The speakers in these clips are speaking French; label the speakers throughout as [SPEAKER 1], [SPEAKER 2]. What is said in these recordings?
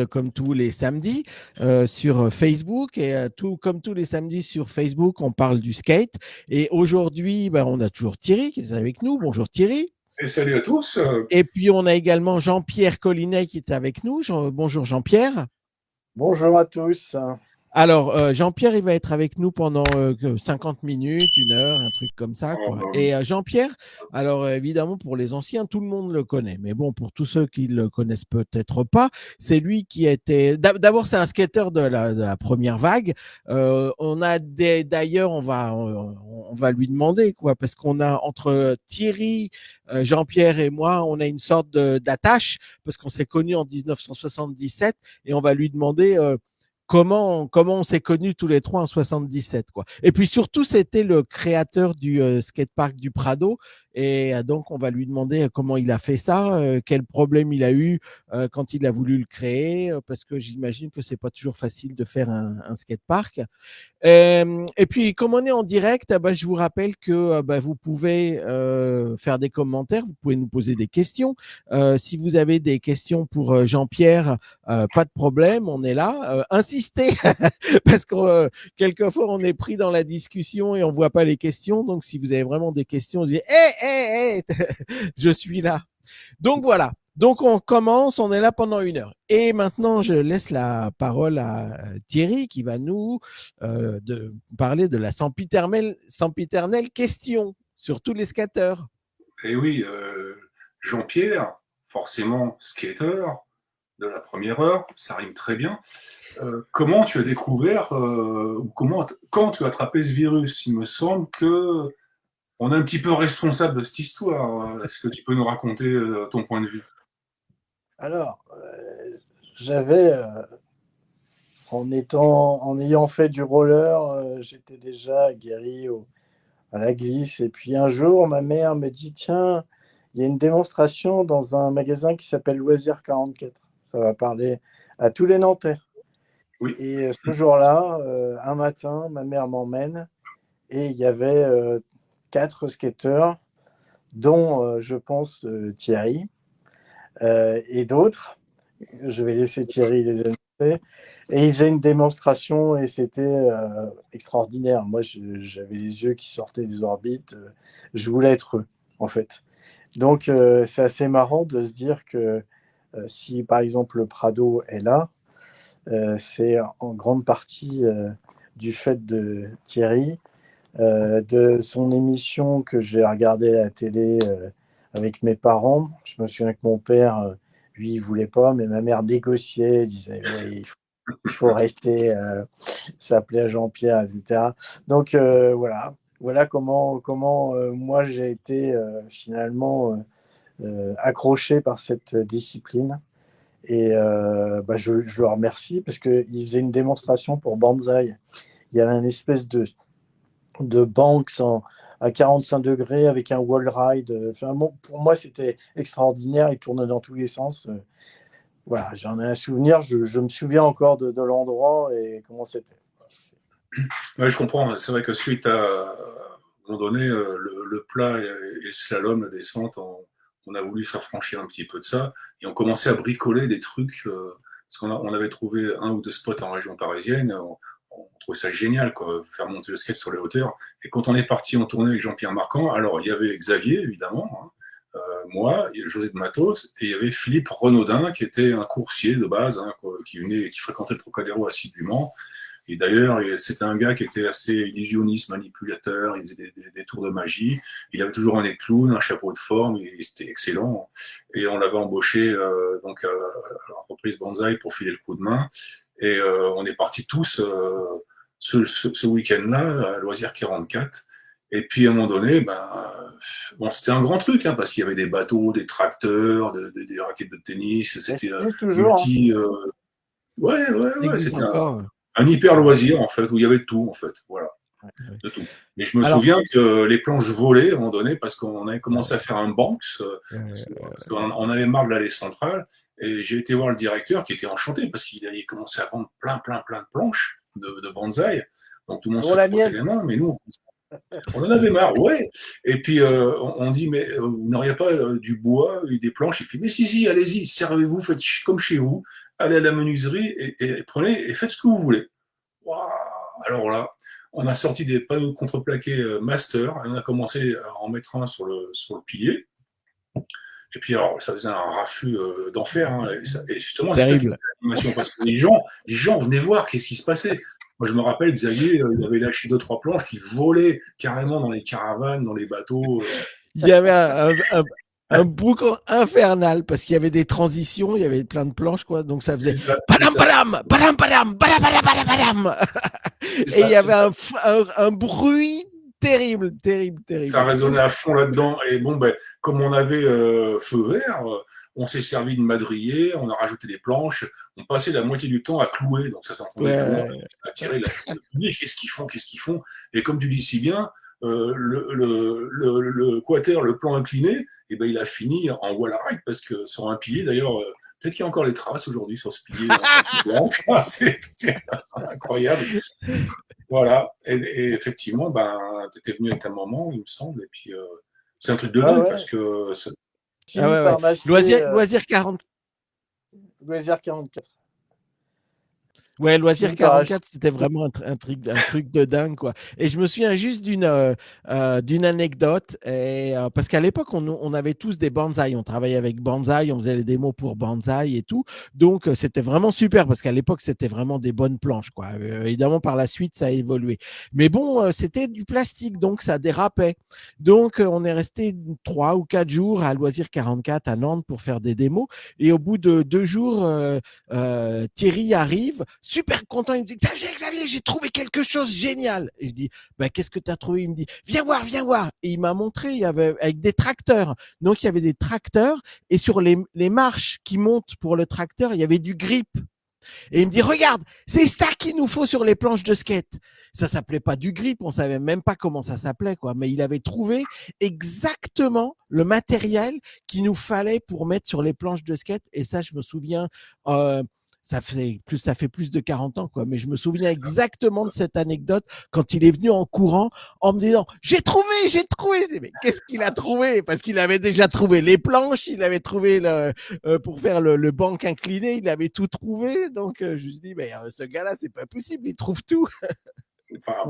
[SPEAKER 1] comme tous les samedis sur Facebook et comme tous les samedis sur Facebook, on parle du skate. Et aujourd'hui, on a toujours Thierry qui est avec nous. Bonjour Thierry.
[SPEAKER 2] Et salut à tous.
[SPEAKER 1] Et puis on a également Jean-Pierre Collinet qui est avec nous. Bonjour Jean-Pierre.
[SPEAKER 3] Bonjour à tous.
[SPEAKER 1] Alors, Jean-Pierre, il va être avec nous pendant 50 minutes, 1 heure, un truc comme ça, quoi. Et Jean-Pierre, alors évidemment, pour les anciens, tout le monde le connaît. Mais bon, pour tous ceux qui ne le connaissent peut-être pas, c'est lui qui était… D'abord, c'est un skateur de la première vague. D'ailleurs, on va lui demander, quoi, parce qu'on a entre Thierry, Jean-Pierre et moi, on a une sorte d'attache, parce qu'on s'est connus en 1977, et on va lui demander… comment on s'est connus tous les trois en 77, quoi. Et puis surtout, c'était le créateur du skatepark du Prado. Et donc, on va lui demander comment il a fait ça, quel problème il a eu quand il a voulu le créer, parce que j'imagine que c'est pas toujours facile de faire un skatepark. Et puis, comme on est en direct, je vous rappelle que vous pouvez faire des commentaires, vous pouvez nous poser des questions. Si vous avez des questions pour Jean-Pierre, pas de problème, on est là. Insistez, parce que quelquefois, on est pris dans la discussion et on voit pas les questions. Donc, si vous avez vraiment des questions, dites hé, je suis là. Donc, voilà. Donc, on commence, on est là pendant 1 heure. Et maintenant, je laisse la parole à Thierry qui va nous parler de la sempiternelle question sur tous les skateurs.
[SPEAKER 2] Et oui, Jean-Pierre, forcément skater de la première heure, ça rime très bien. Comment tu as découvert, quand tu as attrapé ce virus? Il me semble que on est un petit peu responsable de cette histoire. Est-ce que tu peux nous raconter ton point de vue?
[SPEAKER 3] Alors, j'avais, en ayant fait du roller, j'étais déjà guéri à la glisse. Et puis un jour, ma mère me dit, tiens, il y a une démonstration dans un magasin qui s'appelle Loisir 44. Ça va parler à tous les Nantais.
[SPEAKER 2] Oui.
[SPEAKER 3] Et ce jour-là, un matin, ma mère m'emmène et il y avait 4 skateurs, dont, je pense, Thierry et d'autres. Je vais laisser Thierry les annoncer. Et ils faisaient une démonstration et c'était extraordinaire. Moi, j'avais les yeux qui sortaient des orbites. Je voulais être eux, en fait. Donc, c'est assez marrant de se dire que si, par exemple, le Prado est là, c'est en grande partie du fait de Thierry, de son émission que j'ai regardée à la télé avec mes parents. Je me souviens que mon père, lui, il voulait pas, mais ma mère négociait, il disait oui, il faut rester, s'appeler à Jean-Pierre, etc. Donc voilà comment moi j'ai été finalement accroché par cette discipline. Et je le remercie parce qu'il faisait une démonstration pour Banzai. Il y avait une espèce de banks à 45 degrés avec un wall ride. Enfin, bon, pour moi, c'était extraordinaire. Il tournait dans tous les sens. Voilà, j'en ai un souvenir. Je me souviens encore de l'endroit et comment c'était.
[SPEAKER 2] Ouais, je comprends. C'est vrai que suite à un moment donné, le plat et le slalom, la descente, on a voulu s'affranchir un petit peu de ça et on commençait à bricoler des trucs parce on avait trouvé 1 ou 2 spots en région parisienne. On trouvait ça génial, quoi, faire monter le skate sur les hauteurs. Et quand on est parti en tournée avec Jean-Pierre Marquand, alors il y avait Xavier, évidemment, hein, moi, José de Matos, et il y avait Philippe Renaudin, qui était un coursier de base, hein, qui fréquentait le Trocadéro assidûment. Et d'ailleurs, c'était un gars qui était assez illusionniste, manipulateur, il faisait des tours de magie. Il avait toujours un nez de clown, un chapeau de forme, et c'était excellent. Et on l'avait embauché à l'entreprise Banzai pour filer le coup de main. Et on est partis tous ce week-end-là à Loisir 44. Et puis à un moment donné, c'était un grand truc, hein, parce qu'il y avait des bateaux, des tracteurs, des raquettes de tennis. C'était
[SPEAKER 3] toujours,
[SPEAKER 2] multi. Ouais, c'était un hyper loisir, en fait, où il y avait de tout, en fait. Voilà. De tout. Et je me souviens que les planches volaient à un moment donné parce qu'on avait commencé à faire un banks, parce qu'on avait marre de l'allée centrale. Et j'ai été voir le directeur qui était enchanté parce qu'il avait commencé à vendre plein de planches de Banzai. Donc tout le monde se frottait les mains, mais nous. On en avait marre, ouais. Et puis on dit, mais vous n'auriez pas du bois, des planches? Il fait, mais si, allez-y, servez-vous, faites comme chez vous, allez à la menuiserie et prenez et faites ce que vous voulez. Waouh. Alors là, on a sorti des panneaux contreplaqués master et on a commencé à en mettre un sur le pilier. Et puis alors, ça faisait un raffut d'enfer. Hein, et justement, c'est ça qui faisait
[SPEAKER 1] Terrible.
[SPEAKER 2] l'animation, parce que les gens venaient voir qu'est-ce qui se passait. Moi, je me rappelle, Xavier, il avait lâché 2-3 planches qui volaient carrément dans les caravanes, dans les bateaux.
[SPEAKER 1] Il y avait un boucan infernal parce qu'il y avait des transitions, il y avait plein de planches, quoi. Donc ça faisait
[SPEAKER 2] C'est ça, c'est
[SPEAKER 1] padam,
[SPEAKER 2] ça,
[SPEAKER 1] padam, padam, padam, padam, padam, padam, padam.
[SPEAKER 2] c'est
[SPEAKER 1] Et il
[SPEAKER 2] ça,
[SPEAKER 1] y
[SPEAKER 2] c'est
[SPEAKER 1] avait
[SPEAKER 2] ça.
[SPEAKER 1] un bruit terrible, terrible,
[SPEAKER 2] Ça
[SPEAKER 1] terrible.
[SPEAKER 2] résonnait à fond là-dedans. Et bon, ben, comme on avait feu vert, on s'est servi de madrier, on a rajouté des planches, on passait la moitié du temps à clouer, donc ça s'entendait de loin,
[SPEAKER 1] Ouais.
[SPEAKER 2] à tirer le public. Qu'est-ce qu'ils font? Et comme tu dis si bien, le quater, le plan incliné, eh ben, il a fini en wall ride parce que sur un pilier, d'ailleurs, peut-être qu'il y a encore les traces aujourd'hui sur ce pilier en peinture blanche. C'est incroyable. Voilà. Et effectivement, ben, tu étais venu avec ta maman, il me semble, et puis c'est un truc de
[SPEAKER 3] Ouais,
[SPEAKER 2] dingue
[SPEAKER 3] ouais.
[SPEAKER 2] parce que
[SPEAKER 1] Ah
[SPEAKER 3] Fini
[SPEAKER 1] ouais, ouais.
[SPEAKER 3] par m'acheter
[SPEAKER 1] Loisir 40.
[SPEAKER 3] Loisir 44.
[SPEAKER 1] Ouais,
[SPEAKER 3] Fini
[SPEAKER 1] Loisir
[SPEAKER 3] par acheter.
[SPEAKER 1] 44, c'était vraiment un truc de dingue, quoi. Et je me souviens juste d'une anecdote, parce qu'à l'époque, on avait tous des bonsaïs. On travaillait avec Banzai, on faisait les démos pour Banzai et tout. Donc, c'était vraiment super, parce qu'à l'époque, c'était vraiment des bonnes planches, quoi. Évidemment, par la suite, ça a évolué. Mais bon, c'était du plastique, donc ça dérapait. Donc, on est resté 3 ou 4 jours à Loisir 44 à Nantes pour faire des démos. Et au bout de 2 jours, Thierry arrive, super content, il me dit Xavier, j'ai trouvé quelque chose de génial. Et je dis bah, qu'est-ce que tu as trouvé? Il me dit viens voir. Et il m'a montré, il y avait avec des tracteurs. Donc il y avait des tracteurs et sur les marches qui montent pour le tracteur, il y avait du grip. Et il me dit regarde, c'est ça qu'il nous faut sur les planches de skate. Ça s'appelait pas du grip, on savait même pas comment ça s'appelait, quoi. Mais il avait trouvé exactement le matériel qu'il nous fallait pour mettre sur les planches de skate. Et ça, je me souviens, euh, ça fait plus de 40 ans, quoi. Mais je me souviens
[SPEAKER 2] c'est ça.
[SPEAKER 1] exactement de cette anecdote quand il est venu en courant en me disant j'ai trouvé. Je dis, mais qu'est-ce qu'il a trouvé? Parce qu'il avait déjà trouvé les planches, il avait trouvé pour faire le banc incliné, il avait tout trouvé. Donc je me suis dit mais ce gars-là, c'est pas possible, il trouve tout.
[SPEAKER 2] Enfin,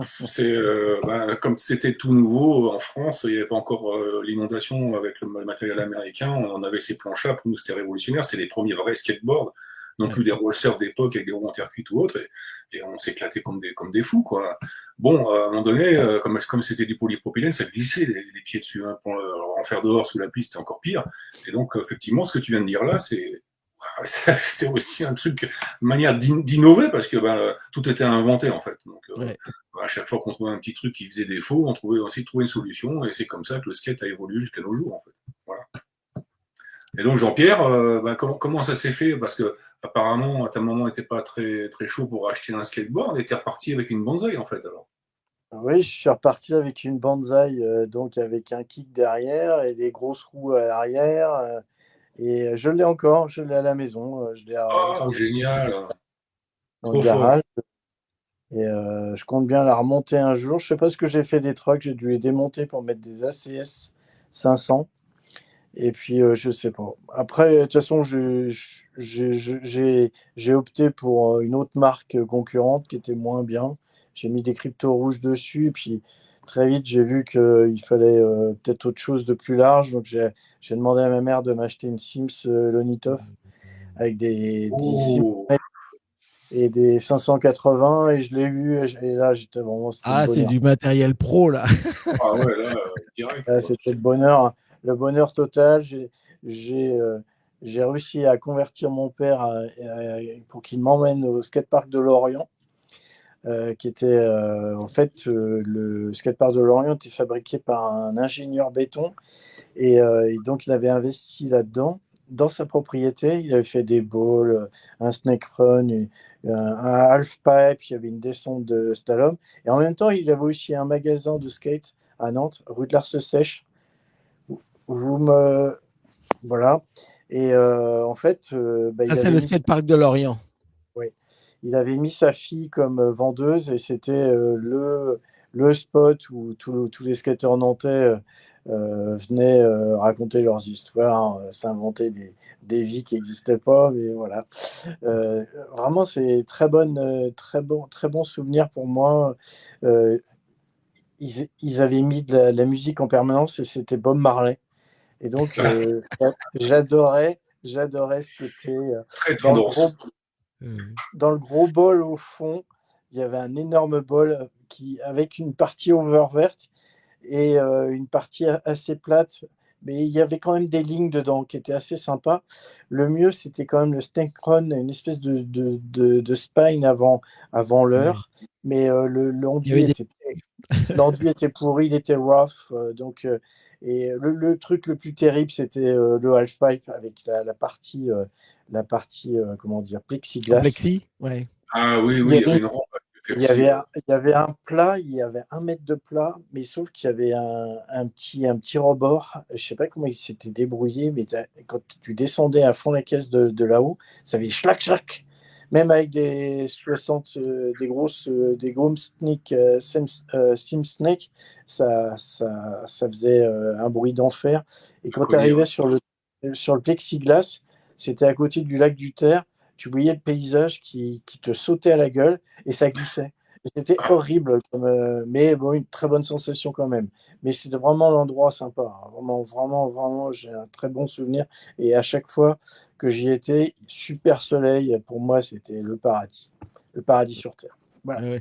[SPEAKER 2] ben, comme c'était tout nouveau en France, il n'y avait pas encore l'inondation avec le matériel américain. On en avait ces planches-là. Pour nous, c'était révolutionnaire. C'était les premiers vrais skateboards, non plus des rollers d'époque avec des roues en terre cuite ou autre. Et on s'éclatait comme des fous, quoi. Bon, à un moment donné, comme c'était du polypropylène, ça glissait les pieds dessus. Hein, pour en faire dehors sous la piste, c'était encore pire. Et donc, effectivement, ce que tu viens de dire là, c'est aussi un truc, une manière d'innover parce que ben, tout était inventé en fait. Donc,
[SPEAKER 1] Ouais.
[SPEAKER 2] à chaque fois qu'on trouvait un petit truc qui faisait défaut, on trouvait aussi de trouver une solution et c'est comme ça que le skate a évolué jusqu'à nos jours en fait. Voilà. Et donc Jean-Pierre, ben, comment ça s'est fait? Parce que apparemment ta maman n'était pas très très chaud pour acheter un skateboard et était reparti avec une bonsaï en fait alors.
[SPEAKER 3] Oui, je suis reparti avec une bonsaï, donc avec un kick derrière et des grosses roues à l'arrière, et je l'ai encore, je l'ai à la maison, je l'ai
[SPEAKER 2] Oh
[SPEAKER 3] retrouvé
[SPEAKER 2] génial,
[SPEAKER 3] dans le
[SPEAKER 2] trop fort.
[SPEAKER 3] garage, et je compte bien la remonter un jour. Je sais pas ce que j'ai fait des trucks, j'ai dû les démonter pour mettre des ACS 500 et puis, je sais pas. Après, de toute façon, j'ai opté pour, une autre marque, concurrente qui était moins bien. J'ai mis des cryptos rouges dessus et puis très vite, j'ai vu qu'il fallait, peut-être autre chose de plus large. Donc j'ai demandé à ma mère de m'acheter une Sims, Lonitoff avec des 6
[SPEAKER 2] Oh,
[SPEAKER 3] et des 580 et je l'ai eu et là, j'étais vraiment c'était le
[SPEAKER 1] Ah, c'est
[SPEAKER 3] bonheur.
[SPEAKER 1] du matériel pro là.
[SPEAKER 2] ah ouais là, direct
[SPEAKER 3] Ah,
[SPEAKER 2] quoi.
[SPEAKER 3] c'était le bonheur total. J'ai, j'ai réussi à convertir mon père pour qu'il m'emmène au skatepark de Lorient, qui était, en fait, le skatepark de Lorient était fabriqué par un ingénieur béton et donc il avait investi là-dedans, dans sa propriété. Il avait fait des balls, un snake run, un half pipe, il y avait une descente de slalom et en même temps, il avait aussi un magasin de skate à Nantes, rue de l'Arce-Sèche. Vous me voilà et en fait, bah,
[SPEAKER 1] Ça,
[SPEAKER 3] il
[SPEAKER 1] c'est
[SPEAKER 3] avait
[SPEAKER 1] le
[SPEAKER 3] mis sa
[SPEAKER 1] skatepark de Lorient.
[SPEAKER 3] oui, il avait mis sa fille comme, vendeuse et c'était, le spot où tous les skateurs nantais venaient raconter leurs histoires, s'inventer des vies qui n'existaient pas, mais voilà. Euh, Vraiment, c'est très bon souvenir pour moi. Euh, ils avaient mis de la musique en permanence et c'était Bob Marley. Et donc, j'adorais ce qui était
[SPEAKER 2] Très
[SPEAKER 3] dans le gros,
[SPEAKER 2] tendance.
[SPEAKER 3] dans le gros bol au fond. Il y avait un énorme bol avec une partie oververte et une partie assez plate. Mais il y avait quand même des lignes dedans qui étaient assez sympas. Le mieux, c'était quand même le Snake Run, une espèce de spine avant
[SPEAKER 1] Ouais.
[SPEAKER 3] l'heure. Mais
[SPEAKER 1] Il y avait des.
[SPEAKER 3] l'enduit était pourri, il était rough. Et le truc le plus terrible, c'était le halfpipe avec comment dire,
[SPEAKER 1] En
[SPEAKER 3] plexiglas.
[SPEAKER 1] plexi? Ouais.
[SPEAKER 2] Ah oui,
[SPEAKER 3] Il
[SPEAKER 2] oui,
[SPEAKER 3] y
[SPEAKER 2] il y avait
[SPEAKER 3] avait,
[SPEAKER 2] une rampe avec le
[SPEAKER 3] il y
[SPEAKER 2] Percy.
[SPEAKER 3] avait, il y avait un plat, il y avait 1 mètre de plat, mais sauf qu'il y avait un petit rebord. Je sais pas comment il s'était débrouillé, mais quand tu descendais à fond la caisse de là-haut, ça fait schlac, schlac. Même avec des gros sneak, sim snake, ça faisait un bruit d'enfer. Et
[SPEAKER 2] Je
[SPEAKER 3] quand tu
[SPEAKER 2] connais,
[SPEAKER 3] arrivais
[SPEAKER 2] ouais.
[SPEAKER 3] sur le plexiglas, c'était à côté du lac du Ter, tu voyais le paysage qui te sautait à la gueule et ça glissait. Et c'était
[SPEAKER 2] Ah,
[SPEAKER 3] horrible, mais bon, une très bonne sensation quand même. Mais c'était vraiment l'endroit sympa, hein. Vraiment, vraiment, vraiment, j'ai un très bon souvenir. Et à chaque fois que j'y étais, super soleil, pour moi, c'était le paradis sur Terre. Voilà.
[SPEAKER 1] Mais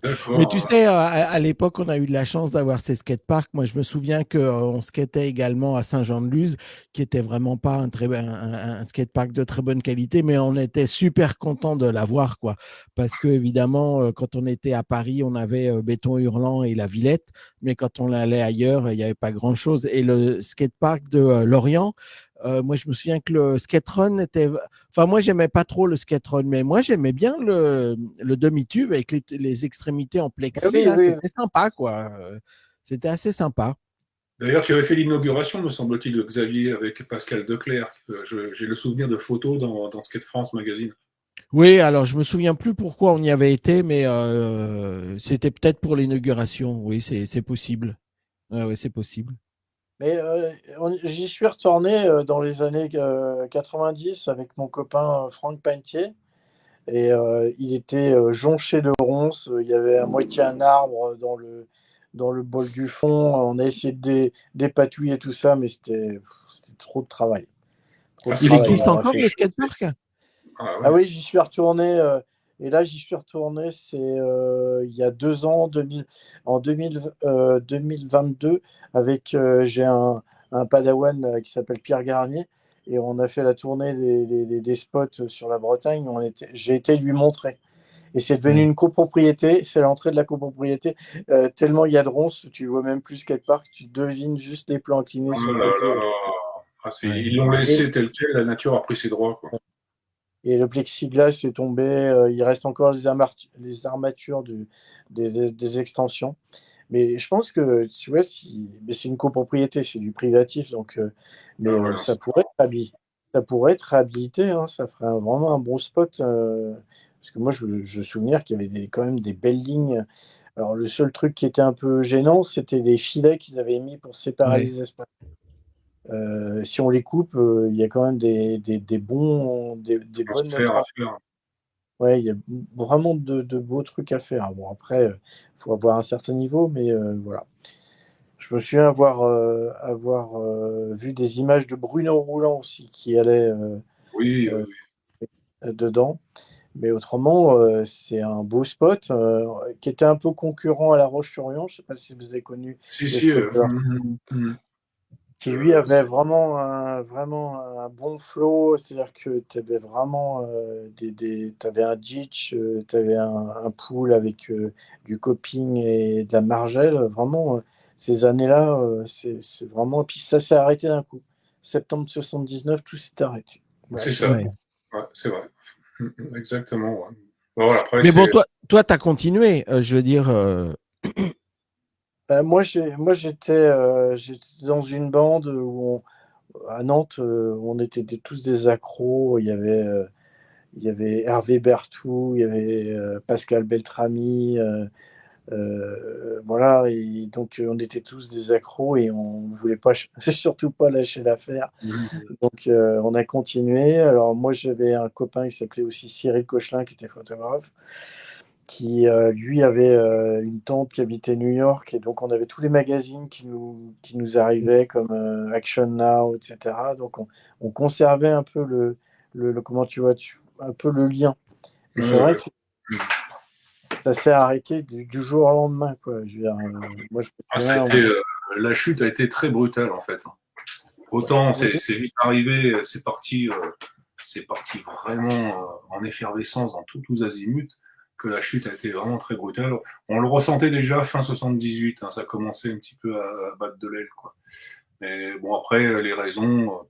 [SPEAKER 1] tu
[SPEAKER 2] d'accord.
[SPEAKER 1] sais, à l'époque, on a eu de la chance d'avoir ces skateparks. Moi, je me souviens qu'on skatait également à Saint-Jean-de-Luz, qui était vraiment pas un skatepark de très bonne qualité, mais on était super content de l'avoir, quoi. Parce que, évidemment, quand on était à Paris, on avait Béton Hurlant et la Villette, mais quand on allait ailleurs, il n'y avait pas grand-chose. Et le skatepark de Lorient, moi, je me souviens que le skaterun était. Enfin, moi, j'aimais pas trop le skaterun, mais moi, j'aimais bien le demi-tube avec les extrémités en plexi.
[SPEAKER 3] Oui,
[SPEAKER 1] Là,
[SPEAKER 3] oui,
[SPEAKER 1] c'était sympa, quoi. C'était assez sympa.
[SPEAKER 2] D'ailleurs, tu avais fait l'inauguration, me semble-t-il, de Xavier avec Pascal Declercq. J'ai le souvenir de photos dans Skate France magazine.
[SPEAKER 1] Oui, alors, je me souviens plus pourquoi on y avait été, mais c'était peut-être pour l'inauguration. Oui, c'est possible. Ouais, ouais, c'est possible.
[SPEAKER 3] mais j'y suis retourné dans les années 90 avec mon copain Franck Pantier. Et il était jonché de ronces. Il y avait à moitié un arbre dans le bol du fond. On a essayé de dépatouiller tout ça, mais c'était trop de travail. Trop
[SPEAKER 2] Ah,
[SPEAKER 3] de
[SPEAKER 2] c'est
[SPEAKER 1] Il
[SPEAKER 3] travail.
[SPEAKER 2] étonnant.
[SPEAKER 1] existe
[SPEAKER 3] On a
[SPEAKER 1] encore
[SPEAKER 3] fait.
[SPEAKER 1] le skatepark?
[SPEAKER 2] Ah
[SPEAKER 3] Ah
[SPEAKER 2] ouais.
[SPEAKER 3] oui, j'y suis retourné. Et là, j'y suis retourné, c'est il y a 2 ans, en 2022, avec j'ai un padawan qui s'appelle Pierre Garnier. Et on a fait la tournée des spots sur la Bretagne. J'ai été lui montrer. Et c'est devenu
[SPEAKER 1] Ouais.
[SPEAKER 3] une copropriété. C'est l'entrée de la copropriété. Tellement il y a de ronces, tu vois même plus skatepark, tu devines juste les plans inclinés
[SPEAKER 2] Oh
[SPEAKER 3] sur le
[SPEAKER 2] là
[SPEAKER 3] côté.
[SPEAKER 2] là. Ah,
[SPEAKER 1] Ouais.
[SPEAKER 2] ils l'ont
[SPEAKER 3] Et,
[SPEAKER 2] laissé tel quel, la nature a pris ses droits, quoi.
[SPEAKER 3] et le plexiglas est tombé. Il reste encore les armatures des extensions. Mais je pense que, tu vois, mais c'est une copropriété, c'est du privatif. Donc, mais
[SPEAKER 2] Ah ouais, non,
[SPEAKER 3] ça pourrait être réhabilité, hein. Ça ferait vraiment un bon spot. Parce que moi, je me souviens qu'il y avait quand même des belles lignes. Alors, le seul truc qui était un peu gênant, c'était les filets qu'ils avaient mis pour séparer
[SPEAKER 1] Ouais.
[SPEAKER 3] les espaces. Si on les coupe, il y a quand même des
[SPEAKER 2] on se
[SPEAKER 3] bonnes
[SPEAKER 2] faire à faire.
[SPEAKER 3] Ouais, il y a vraiment de beaux trucs à faire. Bon, après, il faut avoir un certain niveau, mais voilà. Je me souviens avoir vu des images de Bruno Rouland aussi qui allait
[SPEAKER 2] Oui, oui,
[SPEAKER 3] euh,
[SPEAKER 2] oui.
[SPEAKER 3] dedans. Mais autrement, c'est un beau spot qui était un peu concurrent à La Roche-sur-Yon. Je ne sais pas si vous avez connu
[SPEAKER 2] Si,
[SPEAKER 3] le
[SPEAKER 2] si.
[SPEAKER 3] skater, qui lui
[SPEAKER 2] Je-
[SPEAKER 3] avait vraiment un bon flow. C'est-à-dire que tu avais vraiment t'avais un ditch, tu avais un pool avec du coping et de la margelle. Vraiment, ces années-là, c'est vraiment. Puis ça s'est arrêté d'un coup. Septembre 79, tout s'est arrêté. Voilà,
[SPEAKER 2] c'est ça.
[SPEAKER 1] Ouais.
[SPEAKER 2] Ouais, c'est vrai. Exactement. Ouais. Bon, voilà, après,
[SPEAKER 1] Mais bon,
[SPEAKER 2] c'est.
[SPEAKER 1] toi, tu as continué. Je veux dire,
[SPEAKER 3] moi, j'étais dans une bande à Nantes, on était tous des accros. Il y avait Hervé Berthou, il y avait Pascal Beltrami. Voilà, et donc on était tous des accros et on ne voulait pas surtout pas lâcher l'affaire. Donc on a continué. Alors moi j'avais un copain qui s'appelait aussi Cyril Cochelin qui était photographe, qui lui avait une tante qui habitait New York et donc on avait tous les magazines qui nous arrivaient comme Action Now, etc. Donc on conservait un peu comment tu vois, un peu le lien. Et c'est vrai que ça s'est arrêté du jour au lendemain, quoi. Je veux dire, moi, je me souviens,
[SPEAKER 2] La chute a été très brutale, en fait. Autant
[SPEAKER 3] oui,
[SPEAKER 2] c'est vite arrivé, c'est parti vraiment en effervescence dans tous azimuts, que la chute a été vraiment très brutale. On le ressentait déjà fin 78, hein, ça commençait un petit peu à battre de l'aile, quoi. Mais bon, après, les raisons,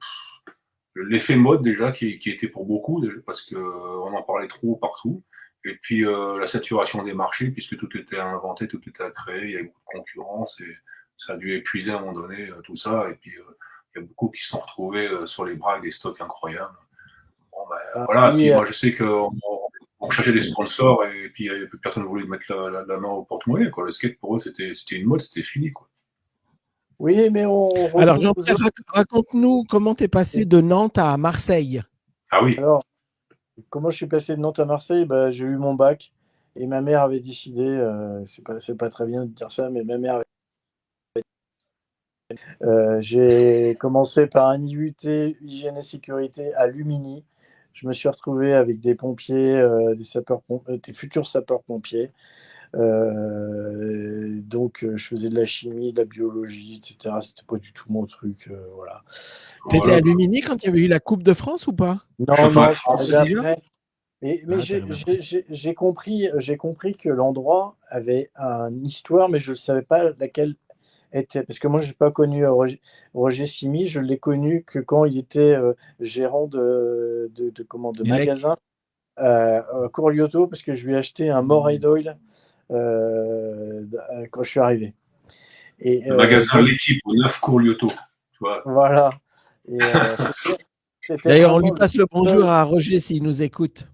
[SPEAKER 2] l'effet mode déjà, qui était pour beaucoup, parce qu'on en parlait trop partout. Et puis la saturation des marchés, puisque tout était à inventer, tout était à créer, il y avait beaucoup de concurrence et ça a dû épuiser à un moment donné tout ça. Et puis il y a beaucoup qui se sont retrouvés sur les bras avec des stocks incroyables. Bon, ben, voilà,
[SPEAKER 3] oui,
[SPEAKER 2] puis moi je sais qu'on cherchait des sponsors et puis plus personne ne voulait mettre la main au porte-monnaie. Le skate pour eux c'était une mode, c'était fini, quoi.
[SPEAKER 3] oui, mais on
[SPEAKER 1] Alors,
[SPEAKER 3] remonte aux
[SPEAKER 1] Jean-Pierre,
[SPEAKER 3] autres.
[SPEAKER 1] raconte-nous comment tu es passé de Nantes à Marseille.
[SPEAKER 2] Ah oui.
[SPEAKER 3] Alors, comment je suis passé de Nantes à Marseille? Bah, j'ai eu mon bac et ma mère avait décidé, c'est pas très bien de dire ça, mais ma mère j'ai commencé par un IUT hygiène et sécurité à Lumini. Je me suis retrouvé avec des pompiers, des futurs sapeurs-pompiers. Donc, je faisais de la chimie, de la biologie, etc. C'était pas du tout mon truc, voilà.
[SPEAKER 1] Tu étais
[SPEAKER 2] Voilà.
[SPEAKER 1] à Lumini quand il y avait eu la Coupe de France ou pas?
[SPEAKER 3] Non,
[SPEAKER 2] Championnat
[SPEAKER 3] non,
[SPEAKER 2] de
[SPEAKER 3] je suis
[SPEAKER 2] France.
[SPEAKER 3] arrivé
[SPEAKER 1] Déjà?
[SPEAKER 3] après. Mais
[SPEAKER 1] Ah,
[SPEAKER 3] j'ai
[SPEAKER 1] t'arrives après.
[SPEAKER 3] j'ai- j'ai compris que l'endroit avait une histoire, mais je ne savais pas laquelle était. Parce que moi, je n'ai pas connu Roger Simi, je l'ai connu que quand il était gérant de
[SPEAKER 1] Élec.
[SPEAKER 3] magasin à Corliotto, parce que je lui ai acheté un Moray Doyle quand je suis arrivé. Et
[SPEAKER 2] Le magasin
[SPEAKER 3] donc,
[SPEAKER 2] L'équipe au 9 cours Lyoto. Tu vois.
[SPEAKER 3] voilà. Et c'était
[SPEAKER 1] D'ailleurs, on lui
[SPEAKER 3] vraiment le
[SPEAKER 1] passe le bonjour
[SPEAKER 3] seul,
[SPEAKER 1] à Roger s'il nous écoute.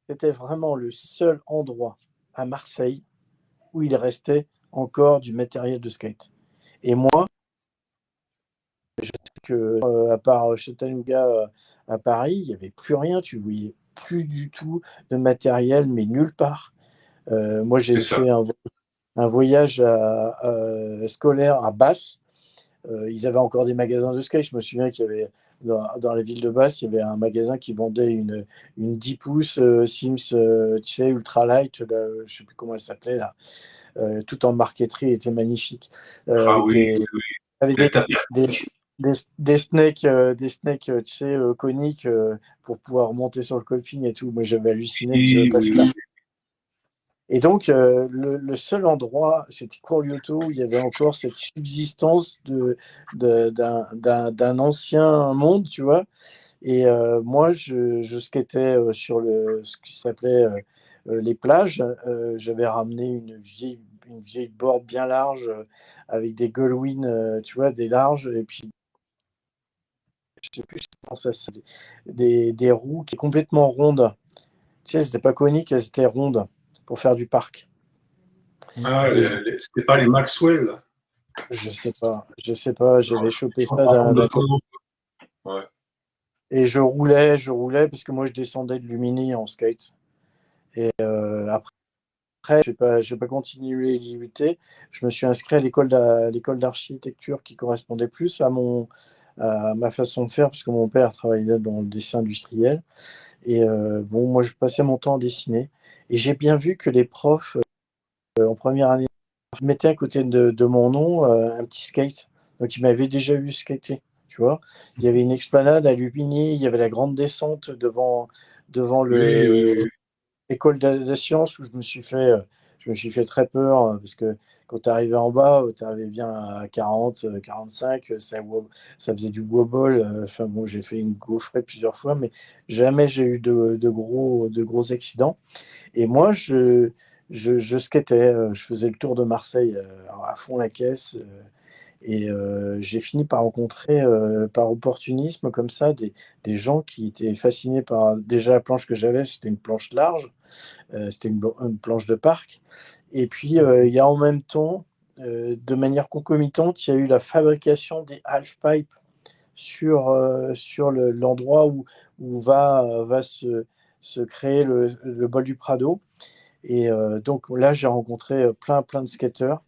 [SPEAKER 3] c'était vraiment le seul endroit à Marseille où il restait encore du matériel de skate. Et moi, à part Chattanooga à Paris, il n'y avait plus rien, tu voyais plus du tout de matériel, mais nulle part. Moi,
[SPEAKER 2] C'est
[SPEAKER 3] j'ai
[SPEAKER 2] ça.
[SPEAKER 3] fait un voyage scolaire à Basse. Ils avaient encore des magasins de skate. Je me souviens qu'il y avait dans la ville de Basse, il y avait un magasin qui vendait une 10 pouces Sims, tu sais, Ultralight, là, je ne sais plus comment elle s'appelait, là, tout en marqueterie, elle était magnifique,
[SPEAKER 2] Ah
[SPEAKER 3] avec
[SPEAKER 2] oui,
[SPEAKER 3] des,
[SPEAKER 2] oui, oui.
[SPEAKER 3] avec
[SPEAKER 2] Les
[SPEAKER 3] des,
[SPEAKER 2] tapis.
[SPEAKER 3] des, des snakes, tu sais, coniques pour pouvoir monter sur le coping et tout. Moi, j'avais halluciné que je
[SPEAKER 2] Oui,
[SPEAKER 3] passe là.
[SPEAKER 2] oui.
[SPEAKER 3] Et donc, le seul endroit, c'était Corliotto, où il y avait encore cette subsistance d'un ancien monde, tu vois. Et moi, je skatais sur ce qui s'appelait les plages. J'avais ramené une vieille board bien large avec des Goldwyn, tu vois, des larges. Et puis, je sais plus comment ça s'appelle, des roues qui étaient complètement rondes. Tu sais, c'était pas conique, elles étaient rondes pour faire du parc.
[SPEAKER 2] Ah,
[SPEAKER 3] Et
[SPEAKER 2] c'était pas les Maxwell, là.
[SPEAKER 3] je sais pas,
[SPEAKER 2] Non,
[SPEAKER 3] j'avais chopé
[SPEAKER 2] ils sont
[SPEAKER 3] ça
[SPEAKER 2] en forme de
[SPEAKER 3] d'un copain.
[SPEAKER 2] tonneau. Ouais.
[SPEAKER 3] Et je roulais parce que moi je descendais de Lumini en skate. Et après, je n'ai pas continué l'IUT. Je me suis inscrit à l'école d'architecture qui correspondait plus à ma façon de faire, parce que mon père travaillait dans le dessin industriel. Et bon, moi je passais mon temps à dessiner. Et j'ai bien vu que les profs en première année mettaient à côté de mon nom un petit skate. Donc ils m'avaient déjà vu skater. Tu vois, il y avait une explanade à Lubini, il y avait la grande descente devant
[SPEAKER 2] Oui, oui, oui.
[SPEAKER 3] l'école de sciences où je me suis fait très peur parce que quand tu arrivais en bas, tu arrivais bien à 40, 45, ça faisait du wobble. Enfin bon, j'ai fait une gaufrée plusieurs fois, mais jamais j'ai eu de gros accidents. Et moi, je skatais, je faisais le tour de Marseille à fond la caisse. Et j'ai fini par rencontrer, par opportunisme comme ça, des gens qui étaient fascinés par déjà la planche que j'avais, c'était une planche large, c'était une planche de parc. Et puis, il y a en même temps, de manière concomitante, il y a eu la fabrication des half-pipes sur l'endroit où va se créer le bol du Prado. Et donc là, j'ai rencontré plein de skateurs.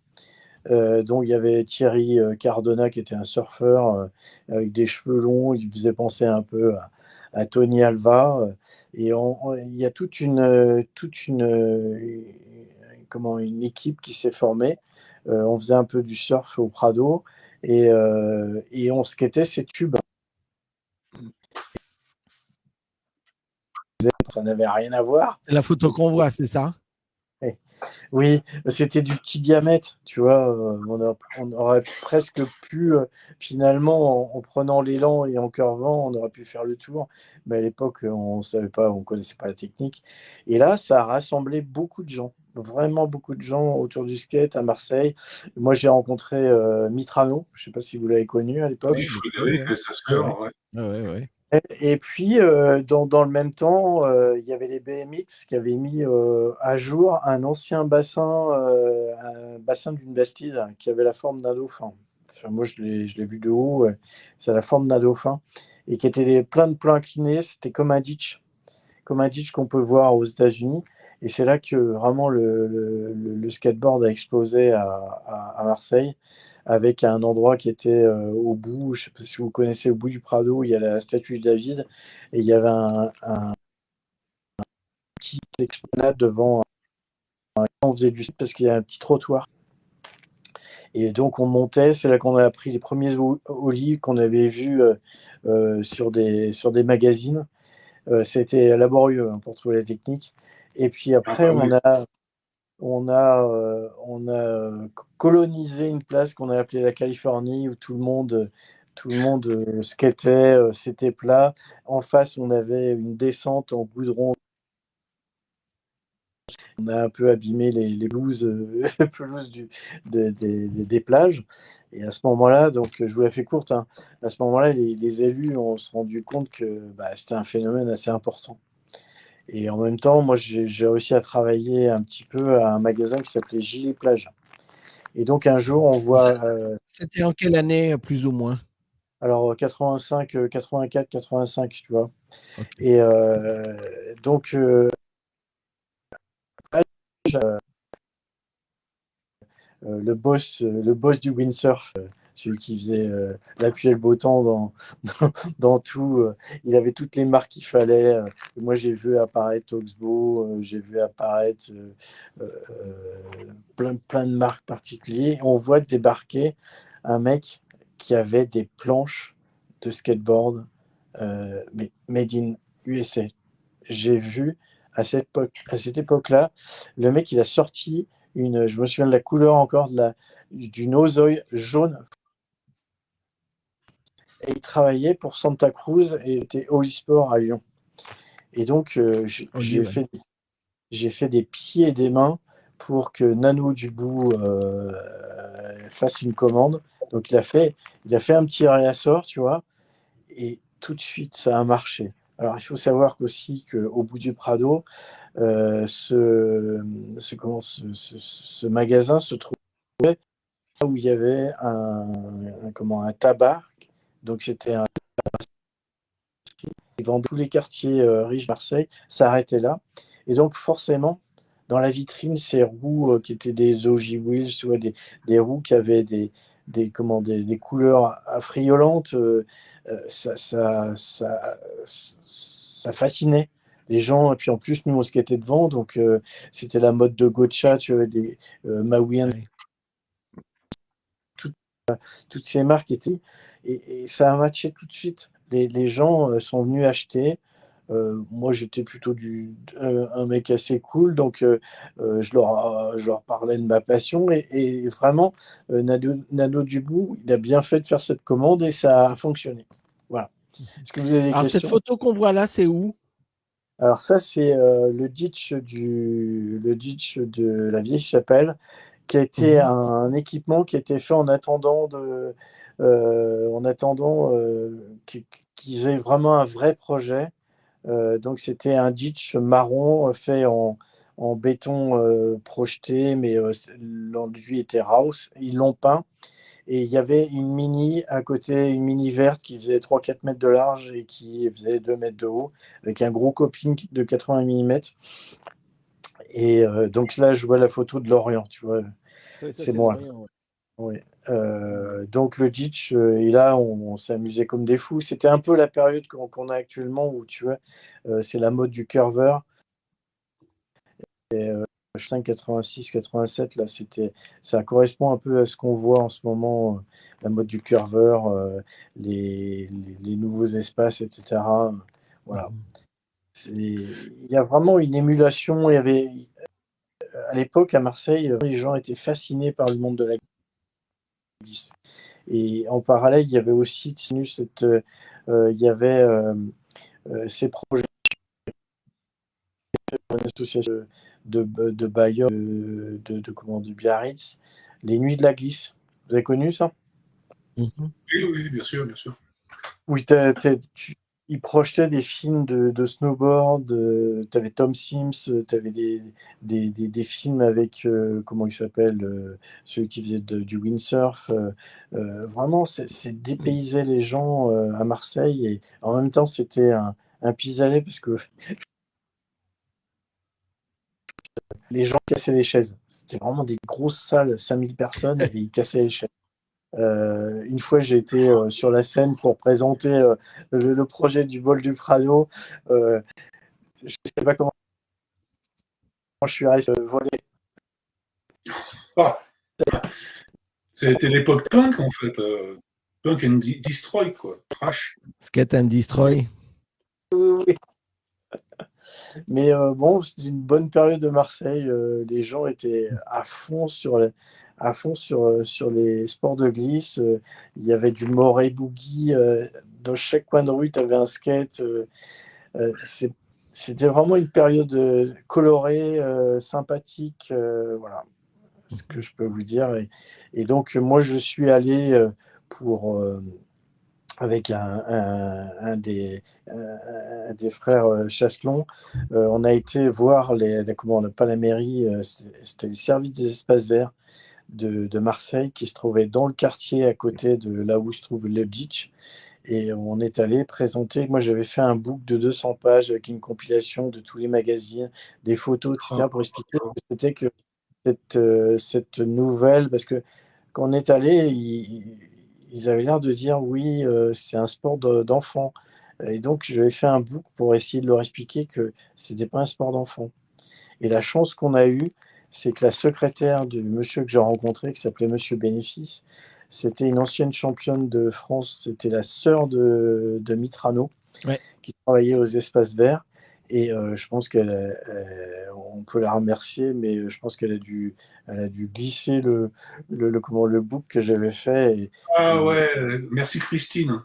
[SPEAKER 3] Donc il y avait Thierry Cardona qui était un surfeur avec des cheveux longs, il faisait penser un peu à Tony Alva. Et il y a une équipe qui s'est formée. On faisait un peu du surf au Prado et on skatait ces tubes. Ça n'avait rien à voir.
[SPEAKER 1] C'est la photo qu'on voit, c'est ça?
[SPEAKER 3] Oui, c'était du petit diamètre, tu vois. On aurait presque pu, finalement, en prenant l'élan et en curvant, on aurait pu faire le tour. Mais à l'époque, on savait pas, on connaissait pas la technique. Et là, ça a rassemblé beaucoup de gens, vraiment beaucoup de gens autour du skate à Marseille. Moi, j'ai rencontré Mitrano, je sais pas si vous l'avez connu à l'époque.
[SPEAKER 2] Oui, Frédéric et sa
[SPEAKER 1] Ouais, ouais.
[SPEAKER 2] sœur, ouais.
[SPEAKER 1] Ouais, ouais.
[SPEAKER 3] Et puis, dans le même temps, il y avait les BMX qui avaient mis à jour un ancien un bassin d'une Bastide qui avait la forme d'un dauphin. Enfin, moi, je l'ai vu de haut, c'est la forme d'un dauphin, et qui était plein de plans inclinés. C'était comme un ditch qu'on peut voir aux États-Unis. Et c'est là que vraiment le skateboard a explosé à Marseille, avec un endroit qui était au bout, je ne sais pas si vous connaissez, au bout du Prado, il y a la statue de David, et il y avait un petit explanade devant. On faisait du skate parce qu'il y a un petit trottoir. Et donc on montait, c'est là qu'on a appris les premiers ollies qu'on avait vus sur des magazines. C'était laborieux pour trouver la technique. Et puis
[SPEAKER 2] Ah
[SPEAKER 3] après,
[SPEAKER 2] bah oui.
[SPEAKER 3] on a colonisé une place qu'on a appelée la Californie, où tout le monde skatait, c'était plat. En face, on avait une descente en goudron. On a un peu abîmé les pelouses, les pelouses des plages. Et à ce moment-là, donc je vous la fais courte, hein, à ce moment-là, les élus ont se rendu compte que c'était un phénomène assez important. Et en même temps, moi, j'ai réussi à travailler un petit peu à un magasin qui s'appelait Gilet Plage. Et donc, un jour, on voit,
[SPEAKER 1] C'était en quelle année, plus ou moins?
[SPEAKER 3] alors 85, 84, 85, tu vois.
[SPEAKER 1] Ok.
[SPEAKER 3] Et donc, le boss du windsurf, celui qui faisait la pluie et le beau temps dans tout, il avait toutes les marques qu'il fallait. Moi, j'ai vu apparaître Oxbow, j'ai vu apparaître plein de marques particulières. On voit débarquer un mec qui avait des planches de skateboard, mais made in USA. J'ai vu à cette époque-là, le mec, il a sorti je me souviens de la couleur encore d'une Ozoi jaune. Et il travaillait pour Santa Cruz et était Sport à Lyon. Et donc,
[SPEAKER 1] Oli, ouais.
[SPEAKER 3] j'ai fait des pieds et des mains pour que Nano Dubout fasse une commande. Donc, il a fait un petit réassort, tu vois, et tout de suite, ça a marché. Alors, il faut savoir qu'aussi qu'au bout du Prado, ce magasin se trouvait là où il y avait un tabac. Donc, c'était un. Ils vendaient tous les quartiers riches de Marseille, s'arrêtaient là. Et donc, forcément, dans la vitrine, ces roues qui étaient des OG Wheels, tu vois, des roues qui avaient des couleurs affriolantes, ça fascinait les gens. Et puis en plus, nous, on skatait devant, donc c'était la mode de Gotcha, tu vois, des Maui,
[SPEAKER 1] Ouais.
[SPEAKER 3] toutes ces marques étaient. Et ça a matché tout de suite. Les gens sont venus acheter. Moi, j'étais plutôt un mec assez cool, donc je leur parlais de ma passion. Et vraiment, Nano Dubout, il a bien fait de faire cette commande et ça a fonctionné. Voilà. Est-ce que vous avez des
[SPEAKER 1] Alors, cette
[SPEAKER 3] questions?
[SPEAKER 1] photo qu'on voit là, c'est où?
[SPEAKER 3] Alors ça, c'est le ditch de la vieille chapelle qui a été un équipement qui a été fait en attendant qu'ils aient vraiment un vrai projet. Donc c'était un ditch marron fait en béton projeté, mais l'enduit était Raus. Ils l'ont peint. Et il y avait une mini à côté, une mini verte qui faisait 3-4 mètres de large et qui faisait 2 mètres de haut, avec un gros coping de 80 mm. Et donc là, je vois la photo de l'Orient, tu vois.
[SPEAKER 1] Ouais, ça,
[SPEAKER 3] C'est
[SPEAKER 1] c'est
[SPEAKER 3] moi.
[SPEAKER 1] l'Orient, ouais.
[SPEAKER 3] Ouais. Donc le ditch, et là, on s'est amusé comme des fous. C'était un peu la période qu'on a actuellement où, tu vois, c'est la mode du curver. 86, 87, là, ça correspond un peu à ce qu'on voit en ce moment, la mode du curver, les nouveaux espaces, etc. Voilà. Il y a vraiment une émulation. Il y avait, à l'époque, à Marseille, les gens étaient fascinés par le monde de la glisse. Et en parallèle, il y avait aussi il y avait ces projets d'une association de bailleurs de Biarritz, les Nuits de la Glisse. Vous avez connu ça?
[SPEAKER 1] Mhm.
[SPEAKER 2] Oui, oui, bien sûr, bien sûr.
[SPEAKER 3] Oui, ils projetaient des films de snowboard, tu avais Tom Sims, tu avais des films avec, comment il s'appelle, celui qui faisait du windsurf. Vraiment, c'est dépayser les gens à Marseille. Et en même temps, c'était un pis-aller parce que les gens cassaient les chaises. C'était vraiment des grosses salles, 5000 personnes, et ils cassaient les chaises. Une fois, j'ai été sur la scène pour présenter le projet du bol du Prado. Je ne sais pas comment je suis resté volé.
[SPEAKER 2] Ah, c'était l'époque punk, en fait. Punk and Destroy, quoi. Trash.
[SPEAKER 1] Skate and Destroy.
[SPEAKER 3] Mais bon, c'était une bonne période de Marseille. Les gens étaient à fond sur les sports de glisse. Il y avait du Moray Boogie. Dans chaque coin de rue, tu avais un skate. C'était vraiment une période colorée, sympathique. Voilà ce que je peux vous dire. Et donc, moi, je suis allé avec un des frères Chasselon. On a été voir pas la mairie, c'était le service des espaces verts de Marseille qui se trouvait dans le quartier à côté de là où se trouve le ditch. Et on est allé présenter. Moi, j'avais fait un book de 200 pages avec une compilation de tous les magazines, des photos, etc., pour expliquer ce que c'était que cette nouvelle. Parce que quand on est allé, ils avaient l'air de dire oui, c'est un sport d'enfant. Et donc, j'avais fait un book pour essayer de leur expliquer que ce n'était pas un sport d'enfant. Et la chance qu'on a eue, c'est que la secrétaire du monsieur que j'ai rencontré, qui s'appelait Monsieur Bénéfice, c'était une ancienne championne de France, c'était la sœur de Mitrano,
[SPEAKER 1] Ouais.
[SPEAKER 3] qui travaillait aux espaces verts. Et je pense on peut la remercier, mais je pense elle a dû glisser le book que j'avais fait.
[SPEAKER 2] Ah ouais, merci Christine.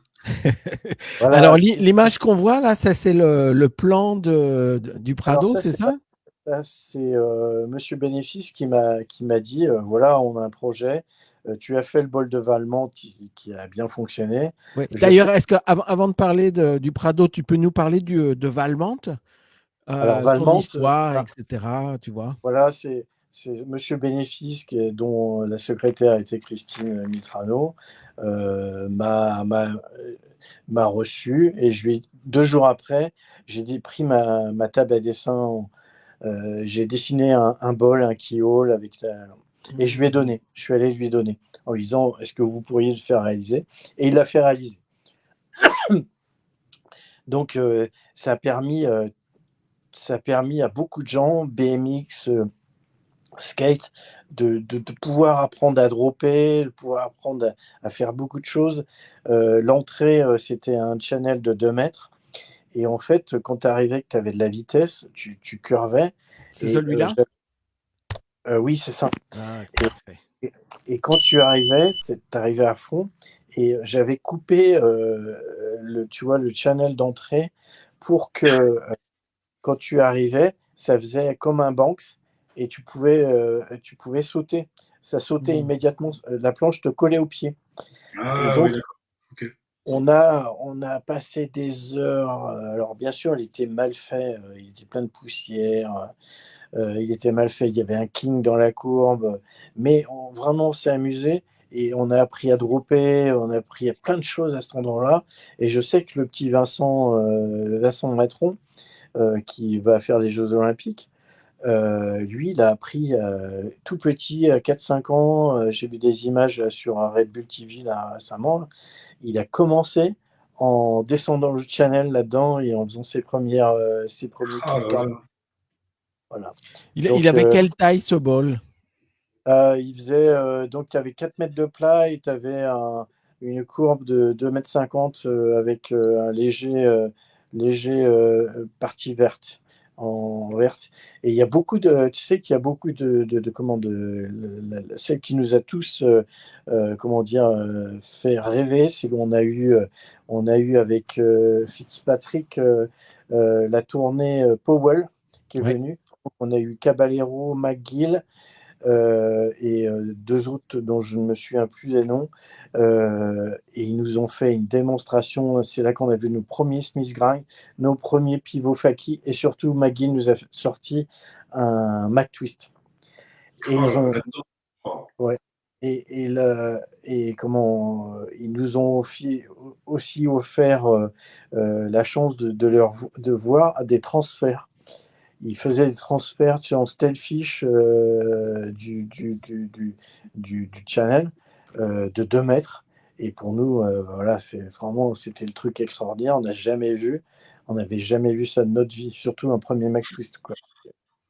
[SPEAKER 3] Voilà.
[SPEAKER 1] Alors, l'image qu'on voit là, ça c'est le plan du
[SPEAKER 3] Alors
[SPEAKER 1] Prado,
[SPEAKER 3] ça,
[SPEAKER 1] c'est ça?
[SPEAKER 3] c'est Monsieur Bénéfice qui m'a dit, voilà, on a un projet. Tu as fait le bol de Valmont qui a bien fonctionné.
[SPEAKER 1] Oui.
[SPEAKER 3] Je sais.
[SPEAKER 1] D'ailleurs, est-ce que avant de parler du Prado, tu peux nous parler de Valmont,
[SPEAKER 3] Alors
[SPEAKER 1] son
[SPEAKER 3] Valmont,
[SPEAKER 1] histoire, etc. Tu vois?
[SPEAKER 3] voilà, c'est Monsieur Bénéfice dont la secrétaire était Christine Mitrano, m'a reçu et 2 jours après, pris ma table à dessin. J'ai dessiné un bol, un keyhole et je lui ai donné. Je suis allé lui donner en lui disant est-ce que vous pourriez le faire réaliser? Et il l'a fait réaliser. Donc ça a permis à beaucoup de gens, BMX, skate, de pouvoir apprendre à dropper, de pouvoir apprendre à faire beaucoup de choses. L'entrée, c'était un channel de 2 mètres. Et en fait, quand tu arrivais, que tu avais de la vitesse, tu curvais.
[SPEAKER 1] C'est
[SPEAKER 3] Et
[SPEAKER 1] celui-là?
[SPEAKER 3] oui, c'est ça.
[SPEAKER 1] Ah,
[SPEAKER 3] Et,
[SPEAKER 1] parfait.
[SPEAKER 3] et quand tu arrivais, tu arrivais à fond. Et j'avais coupé tu vois, le channel d'entrée pour que quand tu arrivais, ça faisait comme un Banks et tu pouvais sauter. ça sautait immédiatement, la planche te collait au pied. Et
[SPEAKER 2] Ah
[SPEAKER 3] donc,
[SPEAKER 2] oui, d'accord. Ok.
[SPEAKER 3] on a passé des heures. Alors, bien sûr, il était mal fait, il était plein de poussière, il était mal fait. Il y avait un king dans la courbe, mais vraiment, on s'est amusé et on a appris à dropper, on a appris à plein de choses à cet endroit-là. Et je sais que le petit Vincent Matron, qui va faire les Jeux Olympiques, lui, il a appris tout petit, à 4-5 ans. J'ai vu des images sur un Red Bull TV là, récemment. Là. Il a commencé en descendant le channel là-dedans et en faisant ses premiers
[SPEAKER 2] Ah là
[SPEAKER 3] kicks.
[SPEAKER 2] là.
[SPEAKER 3] Voilà.
[SPEAKER 1] Il
[SPEAKER 3] Donc,
[SPEAKER 1] avait quelle taille ce bol?
[SPEAKER 3] il faisait, donc, tu avais 4 mètres de plat et tu avais une courbe de 2,50 m avec un léger partie verte, en verte. Et il y a beaucoup tu sais qu'il y a beaucoup comment, celle qui nous a tous, comment dire, fait rêver, c'est on a eu avec Fitzpatrick la tournée Powell qui est
[SPEAKER 1] Ouais.
[SPEAKER 3] venue. On a eu Caballero, McGill et deux autres dont je ne me souviens plus des noms. Et ils nous ont fait une démonstration. C'est là qu'on a vu nos premiers Smith Grind, nos premiers pivots Faki, et surtout McGill nous a sorti un Mac Twist. Et
[SPEAKER 2] Oh
[SPEAKER 3] ils
[SPEAKER 2] là
[SPEAKER 3] ont,
[SPEAKER 2] là. Oh.
[SPEAKER 3] ouais. Et comment ils nous ont aussi offert la chance de voir des transferts. Il faisait des transferts en Stealthfish du channel de 2 mètres. Et pour nous, voilà, c'était le truc extraordinaire. On n'avait jamais vu ça de notre vie, surtout un premier Mac Twist, quoi.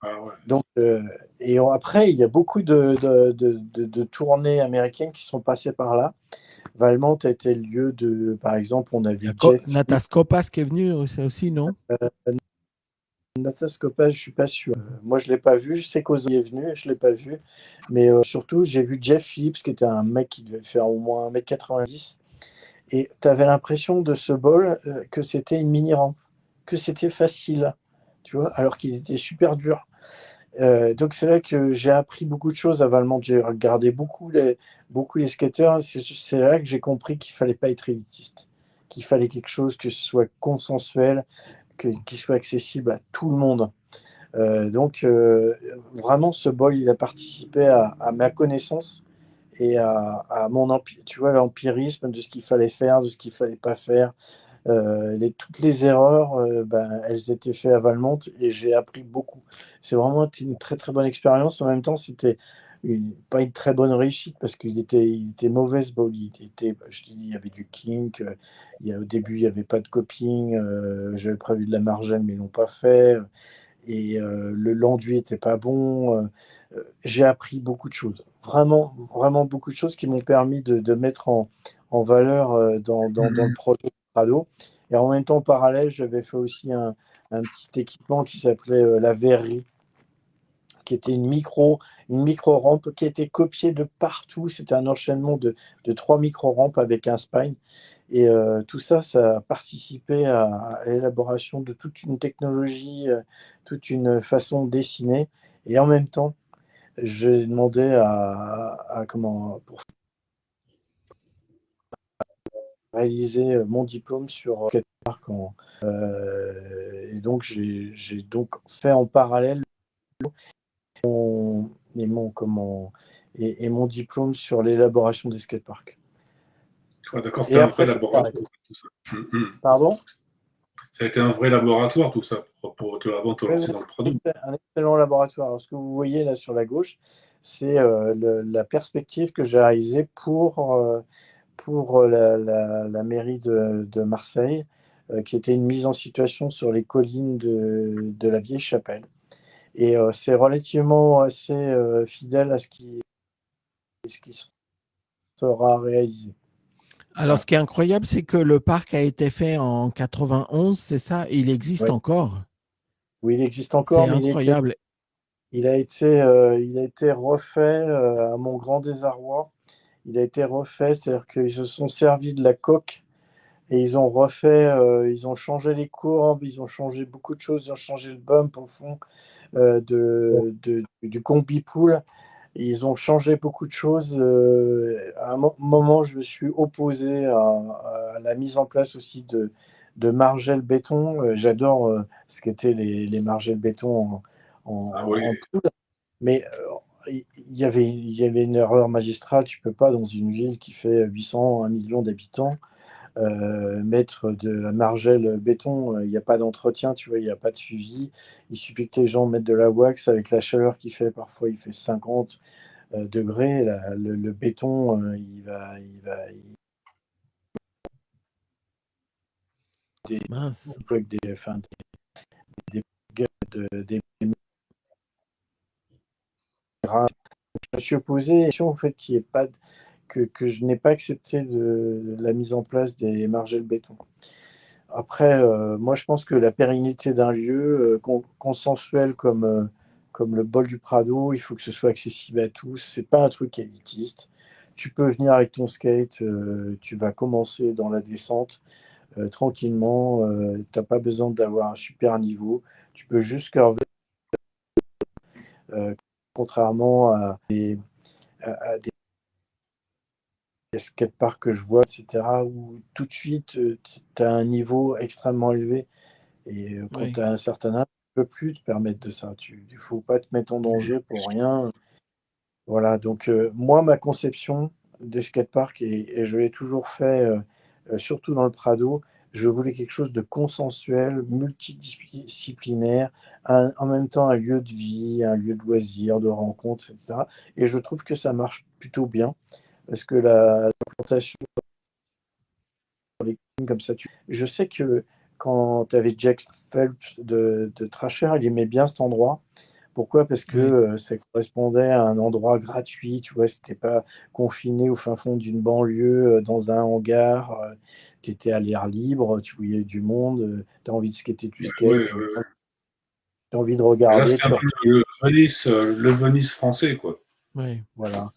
[SPEAKER 2] Ah ouais.
[SPEAKER 3] Donc, après, il y a beaucoup de tournées américaines qui sont passées par là. Valmont a été le lieu par exemple, on a
[SPEAKER 1] Il y
[SPEAKER 3] vu
[SPEAKER 1] a
[SPEAKER 3] Jeff
[SPEAKER 1] Natas Kopas qui est venu aussi, non?
[SPEAKER 3] Natascopa, je suis pas sûr. Moi, je l'ai pas vu. Je sais qu'Ozzy est venu, je l'ai pas vu. Mais surtout, j'ai vu Jeff Phillips, qui était un mec qui devait faire au moins 1,90 m. Et tu avais l'impression de ce bol que c'était une mini-rampe, que c'était facile, tu vois, alors qu'il était super dur. Donc, c'est là que j'ai appris beaucoup de choses à Valmont. J'ai regardé beaucoup les skateurs. C'est là que j'ai compris qu'il fallait pas être élitiste, qu'il fallait quelque chose que ce soit consensuel, qui soit accessible à tout le monde. Donc, vraiment, ce bol, il a participé à ma connaissance et à mon tu vois, l'empirisme de ce qu'il fallait faire, de ce qu'il fallait pas faire. Toutes les erreurs, ben, elles étaient faites à Valmont et j'ai appris beaucoup. C'est vraiment une très très bonne expérience. En même temps, c'était pas une très bonne réussite parce il était mauvais ce bol. Je te dis, il y avait du kink. Au début, il n'y avait pas de coping. J'avais prévu de la margelle, mais ils l'ont pas fait. Et l'enduit n'était pas bon. J'ai appris beaucoup de choses. Vraiment, vraiment beaucoup de choses qui m'ont permis de mettre en valeur dans le
[SPEAKER 2] Mhm.
[SPEAKER 3] projet Prado. Et en même temps, en parallèle, j'avais fait aussi un petit équipement qui s'appelait la verrerie, qui était une micro-rampe qui était copiée de partout. C'était un enchaînement de 3 micro-rampes avec un spine. Et tout ça, ça a participé à l'élaboration de toute une technologie, toute une façon de dessiner. Et en même temps, j'ai demandé pour réaliser mon diplôme sur skatepark. Et donc, j'ai donc fait en parallèle et mon diplôme sur l'élaboration des skateparks.
[SPEAKER 2] Ouais, d'accord, c'était
[SPEAKER 3] Et
[SPEAKER 2] un vrai
[SPEAKER 3] après, ça s'est
[SPEAKER 2] laboratoire,
[SPEAKER 3] arrêté.
[SPEAKER 2] tout ça. Mhm.
[SPEAKER 3] Pardon?
[SPEAKER 2] Ça a été un vrai laboratoire, tout ça, avant de te
[SPEAKER 3] Oui,
[SPEAKER 2] lancer dans le Prado.
[SPEAKER 3] c'est un excellent laboratoire. Alors, ce que vous voyez là sur la gauche, c'est la perspective que j'ai réalisée pour la mairie de Marseille, qui était une mise en situation sur les collines de la Vieille Chapelle. Et c'est relativement assez fidèle à ce qui sera réalisé.
[SPEAKER 1] Alors,
[SPEAKER 3] Voilà.
[SPEAKER 1] ce qui est incroyable, c'est que le parc a été fait en 91, c'est ça, et il existe
[SPEAKER 3] Ouais.
[SPEAKER 1] encore.
[SPEAKER 3] Oui, il existe
[SPEAKER 1] C'est
[SPEAKER 3] encore, mais
[SPEAKER 1] incroyable.
[SPEAKER 3] il a été refait à mon grand désarroi. Il a été refait, c'est-à-dire qu'ils se sont servis de la coque et ils ont refait, ils ont changé les courbes, ils ont changé beaucoup de choses, ils ont changé le bump au fond du combi pool. Ils ont changé beaucoup de choses. À un moment, je me suis opposé à la mise en place aussi de margelles béton. J'adore ce qu'étaient les margelles béton
[SPEAKER 2] Ah oui,
[SPEAKER 3] en poudre, mais il y avait une erreur magistrale. Tu peux pas, dans une ville qui fait 800, 1 million d'habitants, mettre de la margelle béton. Il n'y a pas d'entretien, tu vois, il n'y a pas de suivi. Il suffit que les gens mettent de la wax avec la chaleur qu'il fait. Parfois, il fait 50 degrés. Le béton,
[SPEAKER 1] Mince.
[SPEAKER 3] avec des rails. Je me suis opposé au fait qu'il y ait pas que je n'ai pas accepté de la mise en place des margelles béton. Après, moi, je pense que la pérennité d'un lieu consensuel comme le bol du Prado, il faut que ce soit accessible à tous. C'est pas un truc élitiste. Tu peux venir avec ton skate, tu vas commencer dans la descente tranquillement. Tu n'as pas besoin d'avoir un super niveau. Tu peux juste curver, euh, contrairement à des skateparks que je vois, etc., où tout de suite, tu as un niveau extrêmement élevé. Et quand
[SPEAKER 1] Oui.
[SPEAKER 3] tu as un certain âge, tu ne peux plus te permettre de ça. Il ne faut pas te mettre en danger pour rien. Voilà, donc moi, ma conception des skateparks, et je l'ai toujours fait, surtout dans le Prado, je voulais quelque chose de consensuel, multidisciplinaire, en même temps un lieu de vie, un lieu de loisirs, de rencontres, etc. Et je trouve que ça marche plutôt bien, parce que la plantation comme ça, je sais que quand tu avais Jack Phelps de Thrasher, il aimait bien cet endroit. Pourquoi? Parce que
[SPEAKER 1] Oui.
[SPEAKER 3] ça correspondait à un endroit gratuit, tu vois, c'était pas confiné au fin fond d'une banlieue, dans un hangar, tu étais à l'air libre, tu voyais du monde, tu as envie de skater, tu
[SPEAKER 2] oui,
[SPEAKER 3] skates,
[SPEAKER 2] oui.
[SPEAKER 3] tu as envie de
[SPEAKER 2] Et là,
[SPEAKER 3] regarder,
[SPEAKER 2] c'est un
[SPEAKER 3] tu
[SPEAKER 2] peu le Venise français, quoi.
[SPEAKER 1] Oui.
[SPEAKER 3] voilà.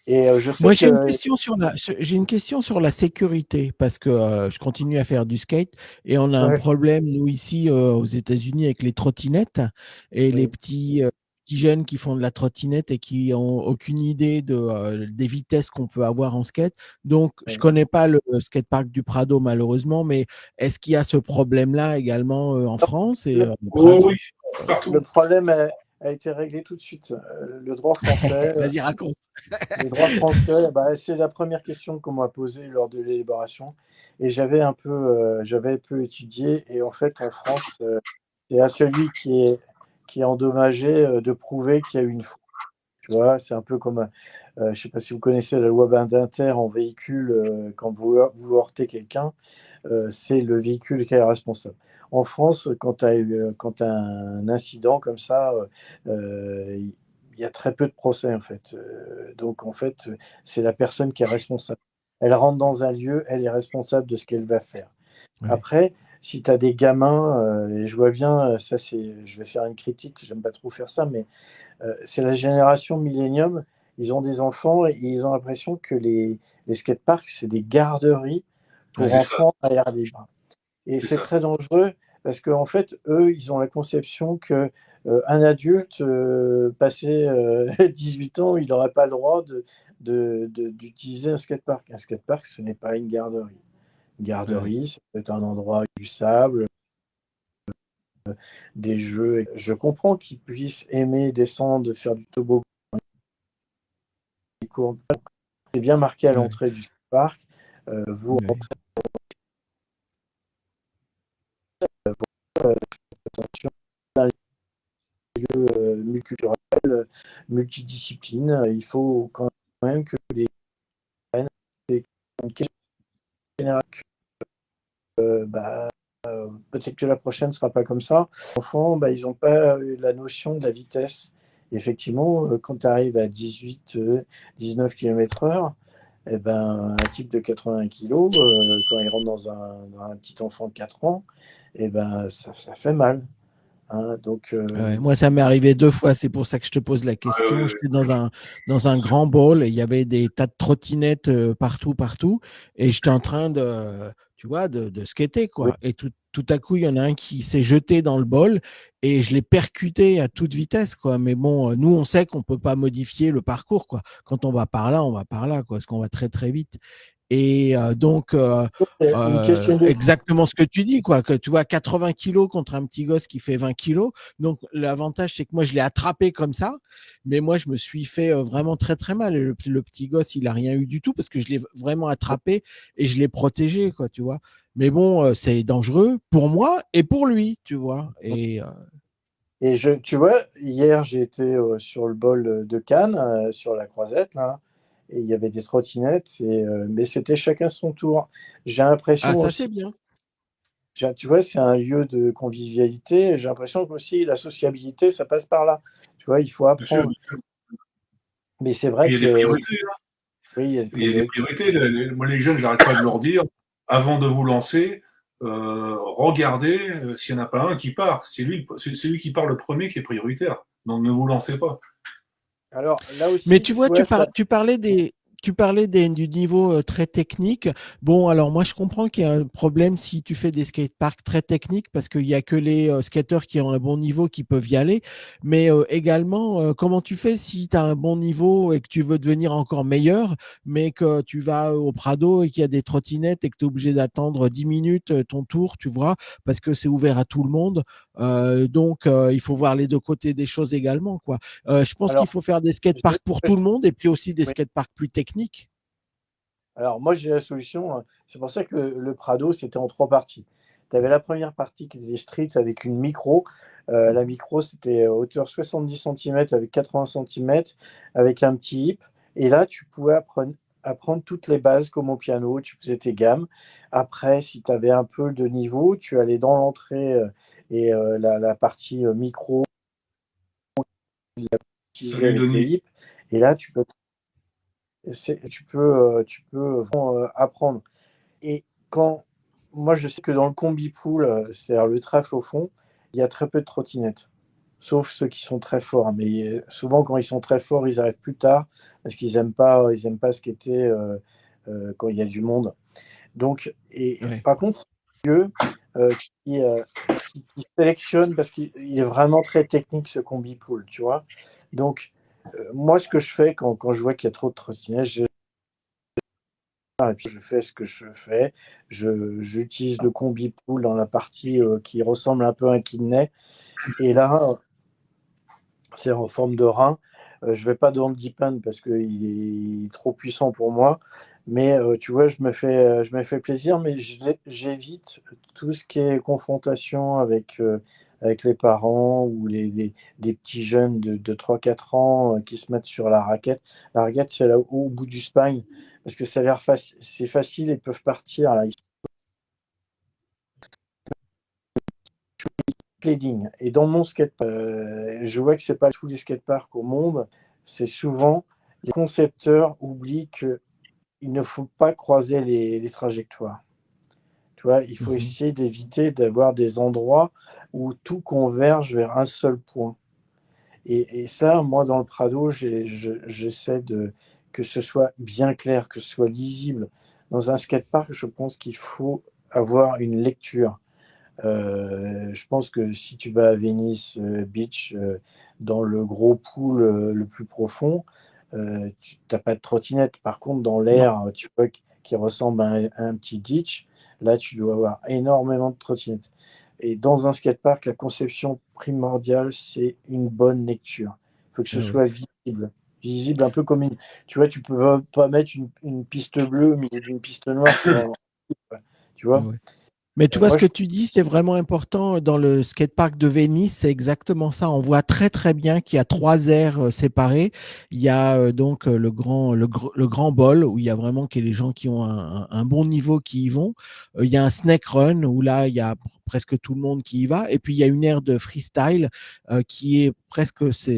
[SPEAKER 3] Et je sais
[SPEAKER 1] Moi,
[SPEAKER 3] que
[SPEAKER 1] j'ai une question sur la sécurité parce que je continue à faire du skate et on a un
[SPEAKER 3] ouais,
[SPEAKER 1] problème, nous, ici aux États-Unis, avec les trottinettes et les
[SPEAKER 3] oui,
[SPEAKER 1] petits jeunes qui font de la trottinette et qui n'ont aucune idée des vitesses qu'on peut avoir en skate. Donc, je ne
[SPEAKER 3] oui.
[SPEAKER 1] connais pas le skatepark du Prado, malheureusement, mais est-ce qu'il y a ce problème-là également en France et
[SPEAKER 3] Le,
[SPEAKER 1] au
[SPEAKER 2] Oh
[SPEAKER 1] Prado?
[SPEAKER 2] oui,
[SPEAKER 3] le
[SPEAKER 2] partout.
[SPEAKER 3] problème a été réglé tout de suite. Le droit français,
[SPEAKER 1] Vas-y, raconte.
[SPEAKER 3] Le droit français, bah, c'est la première question qu'on m'a posée lors de l'élaboration. Et j'avais un peu étudié. Et en fait, en France, c'est à celui qui est endommagé de prouver qu'il y a eu une faute. Tu vois, c'est un peu comme, je ne sais pas si vous connaissez la loi d'Inter en véhicule, quand vous heurtez quelqu'un, c'est le véhicule qui est responsable. En France, quand tu as un incident comme ça, il y a très peu de procès en fait. Donc en fait, c'est la personne qui est responsable. Elle rentre dans un lieu, elle est responsable de ce qu'elle va faire.
[SPEAKER 1] Ouais.
[SPEAKER 3] Après, si tu as des gamins, et je vois bien, je vais faire une critique, j'aime pas trop faire ça, mais c'est la génération millénium. Ils ont des enfants et ils ont l'impression que les skateparks, c'est des garderies
[SPEAKER 2] Ouais,
[SPEAKER 3] pour
[SPEAKER 2] c'est ça.
[SPEAKER 3] enfants à l'air libre. Et
[SPEAKER 2] C'est
[SPEAKER 3] c'est
[SPEAKER 2] ça.
[SPEAKER 3] très dangereux parce qu'en fait, eux, ils ont la conception que un adulte, passé 18 ans, il n'aurait pas le droit d'utiliser un skatepark. Un skatepark, ce n'est pas une garderie. Une
[SPEAKER 1] Ouais.
[SPEAKER 3] garderie, ça peut être un endroit avec du sable, des jeux. Je comprends qu'ils puissent aimer descendre, faire du toboggan, des cours. C'est bien marqué à
[SPEAKER 1] Ouais.
[SPEAKER 3] l'entrée du parc. Vous
[SPEAKER 1] Ouais.
[SPEAKER 3] rentrez, euh, attention, d'un lieu multiculturel, multidiscipline. Il faut quand même que les c'est une question générale. Bah, peut-être que la prochaine ne sera pas comme ça. Les enfants, bah, ils n'ont pas la notion de la vitesse. Effectivement, quand tu arrives à 18, 19 km/h, eh ben, un type de 80 kilos, quand il rentre dans un petit enfant de 4 ans, eh ben, ça fait mal. Hein. Donc,
[SPEAKER 1] Ouais, moi, ça m'est arrivé 2 fois, c'est pour ça que je te pose la
[SPEAKER 2] Ouais, ouais,
[SPEAKER 1] question.
[SPEAKER 2] ouais.
[SPEAKER 1] J'étais dans un grand bowl et il y avait des tas de trottinettes partout, partout. Et j'étais en train tu vois, de skater,
[SPEAKER 3] oui,
[SPEAKER 1] quoi. Et tout tout à coup, il y en a un qui s'est jeté dans le bol et je l'ai percuté à toute vitesse, quoi. Mais bon, nous, on sait qu'on peut pas modifier le parcours, quoi. Quand on va par là, on va par là, quoi, parce qu'on va très, très vite. Et
[SPEAKER 3] Une question de...
[SPEAKER 1] exactement ce que tu dis, quoi, que tu vois 80 kilos contre un petit gosse qui fait 20 kilos. Donc, l'avantage, c'est que moi, je l'ai attrapé comme ça, mais moi, je me suis fait vraiment très, très mal. Et le petit gosse, il a rien eu du tout parce que je l'ai vraiment attrapé et je l'ai protégé, quoi, tu vois. Mais bon, c'est dangereux pour moi et pour lui, tu vois.
[SPEAKER 3] Et tu vois, hier, j'ai été sur le bol de Cannes, sur la Croisette, là, et il y avait des trottinettes, mais c'était chacun son tour. J'ai
[SPEAKER 1] Ah,
[SPEAKER 3] l'impression
[SPEAKER 1] ça,
[SPEAKER 3] aussi,
[SPEAKER 1] c'est bien.
[SPEAKER 3] tu vois, c'est un lieu de convivialité. J'ai l'impression qu'aussi la sociabilité, ça passe par là. Tu vois, il faut
[SPEAKER 2] Bien sûr.
[SPEAKER 3] apprendre. Mais c'est vrai
[SPEAKER 2] Il y a des
[SPEAKER 3] que
[SPEAKER 2] priorités.
[SPEAKER 3] oui, il y a des
[SPEAKER 2] Il y a des
[SPEAKER 3] priorités.
[SPEAKER 2] priorités. Moi, les jeunes, j'arrête pas de leur dire, avant de vous lancer, regardez s'il n'y en a pas un qui part. C'est lui qui part le premier qui est prioritaire. Donc ne vous lancez pas.
[SPEAKER 3] Alors là
[SPEAKER 1] Mais
[SPEAKER 3] aussi,
[SPEAKER 1] tu
[SPEAKER 3] tu
[SPEAKER 1] vois,
[SPEAKER 3] vois, ça,
[SPEAKER 1] tu parlais du niveau très technique. Bon, alors moi, je comprends qu'il y a un problème si tu fais des skateparks très techniques parce qu'il n'y a que les skateurs qui ont un bon niveau qui peuvent y aller. Mais également, comment tu fais si tu as un bon niveau et que tu veux devenir encore meilleur, mais que tu vas au Prado et qu'il y a des trottinettes et que tu es obligé d'attendre 10 minutes ton tour, tu vois, parce que c'est ouvert à tout le monde. Donc, il faut voir les deux côtés des choses également, quoi. Je pense qu'il
[SPEAKER 3] alors,
[SPEAKER 1] faut faire des
[SPEAKER 3] je-
[SPEAKER 1] skateparks pour tout le monde et puis aussi des
[SPEAKER 3] oui.
[SPEAKER 1] skateparks plus techniques.
[SPEAKER 3] Alors moi, j'ai la solution. C'est pour ça que le Prado, c'était en trois parties. Tu avais la première partie qui était street avec une micro. La micro, c'était hauteur 70 cm avec 80 cm avec un petit hip. Et là, tu pouvais apprendre toutes les bases comme au piano. Tu faisais tes gammes. Après, si tu avais un peu de niveau, tu allais dans l'entrée la partie micro utilisée
[SPEAKER 2] Salut
[SPEAKER 3] avec le
[SPEAKER 2] Denis.
[SPEAKER 3] hip. Et là, tu peux vraiment, apprendre. Et quand moi, je sais que dans le combi pool, c'est-à-dire le trèfle au fond, il y a très peu de trottinettes, sauf ceux qui sont très forts. Mais souvent, quand ils sont très forts, ils arrivent plus tard parce qu'ils aiment pas ce qu'était quand il y a du monde. Donc, et
[SPEAKER 1] Ouais.
[SPEAKER 3] par contre, c'est eux qui, euh, qui sélectionne parce qu'il est vraiment très technique ce combi pool, tu vois. Donc, moi, ce que je fais quand je vois qu'il y a trop de trottinettes, et puis je fais ce que je fais. J'utilise le combi pool dans la partie qui ressemble un peu à un kidney. Et là, c'est en forme de rein. Je vais pas dans le deep end parce qu'il est trop puissant pour moi. Mais tu vois, je me fais plaisir, mais j'évite tout ce qui est confrontation avec les parents ou des petits jeunes de 3-4 ans qui se mettent sur la raquette. La raquette, c'est là au bout du spine parce que ça a l'air facile, c'est facile, ils peuvent partir là. Ils Plaiding. Et dans mon skatepark, je vois que c'est pas tous les skateparks au monde. C'est souvent les concepteurs oublient qu'il ne faut pas croiser les trajectoires. Tu vois, il faut
[SPEAKER 1] Mhm.
[SPEAKER 3] essayer d'éviter d'avoir des endroits où tout converge vers un seul point. Et ça, moi, dans le Prado, j'essaie que ce soit bien clair, que ce soit lisible. Dans un skatepark, je pense qu'il faut avoir une lecture. Je pense que si tu vas à Venice Beach, dans le gros pool le plus profond, tu n'as pas de trottinette. Par contre, dans
[SPEAKER 1] Non.
[SPEAKER 3] l'air, tu vois, qui ressemble à un petit ditch, là, tu dois avoir énormément de trottinettes. Et dans un skatepark, la conception primordiale, c'est une bonne lecture. Il faut que ce
[SPEAKER 1] Ah ouais.
[SPEAKER 3] soit visible. Visible, un peu comme une. Tu vois, tu peux pas mettre une piste bleue au milieu d'une piste noire. Tu
[SPEAKER 1] Ah
[SPEAKER 3] vois?
[SPEAKER 1] ouais. Mais tu vois, ce
[SPEAKER 3] Moi,
[SPEAKER 1] que tu dis, c'est vraiment important dans le skatepark de Venise, c'est exactement ça. On voit très très bien qu'il y a trois aires séparées. Il y a donc le grand bol où il y a vraiment que les gens qui ont un bon niveau qui y vont. Il y a un snake run où là, il y a presque tout le monde qui y va. Et puis, il y a une aire de freestyle qui est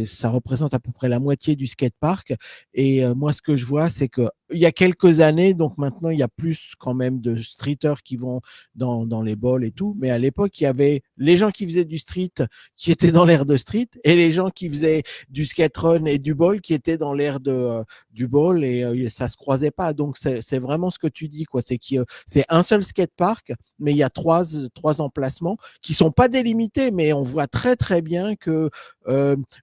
[SPEAKER 1] ça représente à peu près la moitié du skatepark. Et moi, ce que je vois, c'est que il y a quelques années, donc maintenant, il y a plus quand même de streeters qui vont dans les bols et tout. Mais à l'époque, il y avait les gens qui faisaient du street qui étaient dans l'air de street et les gens qui faisaient du skate run et du ball qui étaient dans l'air du ball et ça se croisait pas. Donc, c'est vraiment ce que tu dis, quoi. C'est un seul skate park mais il y a trois emplacements qui sont pas délimités, mais on voit très très bien que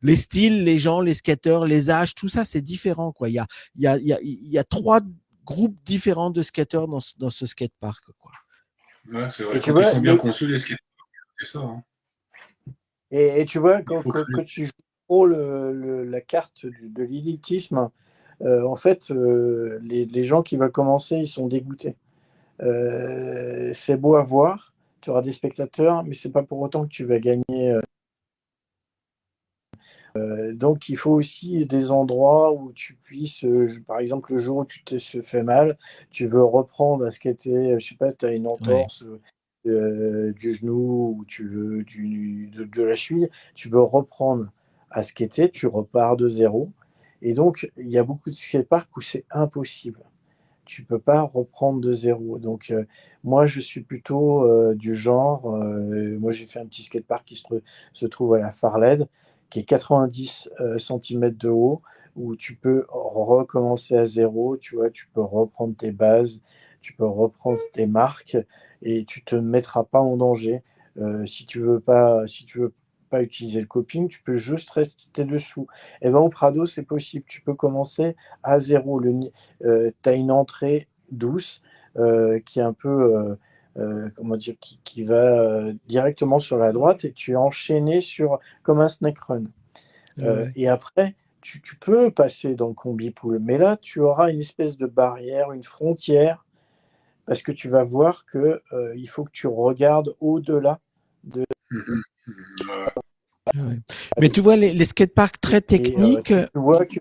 [SPEAKER 1] les styles, les gens, les skateurs, les âges, tout ça, c'est différent, quoi. Il y a trois groupes différents de skateurs dans ce skatepark, quoi.
[SPEAKER 2] Ouais, c'est vrai.
[SPEAKER 3] Et tu
[SPEAKER 2] Quand ils
[SPEAKER 3] vois,
[SPEAKER 2] sont bien conçus, les skates, c'est ça. Hein.
[SPEAKER 3] et tu vois,
[SPEAKER 2] Il faut que...
[SPEAKER 3] quand tu joues trop la carte de l'élitisme, en fait, les gens qui veulent commencer, ils sont dégoûtés. C'est beau à voir, tu auras des spectateurs, mais c'est pas pour autant que tu vas gagner. Donc, il faut aussi des endroits où tu puisses, par exemple, le jour où tu te fais mal, tu veux reprendre à skater, je sais pas, tu as une
[SPEAKER 1] Ouais.
[SPEAKER 3] entorse du genou ou tu veux de la cheville, tu veux reprendre à skater, tu repars de zéro. Et donc, il y a beaucoup de skateparks où c'est impossible. Tu peux pas reprendre de zéro. Donc, moi, je suis plutôt du genre, moi, j'ai fait un petit skatepark qui se trouve à la Farled, qui est 90 cm de haut, où tu peux recommencer à zéro, tu vois, tu peux reprendre tes bases, tu peux reprendre tes marques, et tu te mettras pas en danger. Si tu veux pas utiliser le coping, tu peux juste rester dessous. Et ben au Prado, c'est possible. Tu peux commencer à zéro. Tu as une entrée douce qui est un peu, comment dire, qui va directement sur la droite et tu es enchaîné comme un snake run.
[SPEAKER 1] Ouais.
[SPEAKER 3] Et après, tu peux passer dans le combi pool, mais là, tu auras une espèce de barrière, une frontière, parce que tu vas voir que il faut que tu regardes au-delà de.
[SPEAKER 2] Ouais.
[SPEAKER 1] Ouais. Mais tu vois, les skateparks très
[SPEAKER 3] Et
[SPEAKER 1] techniques,
[SPEAKER 3] tu vois que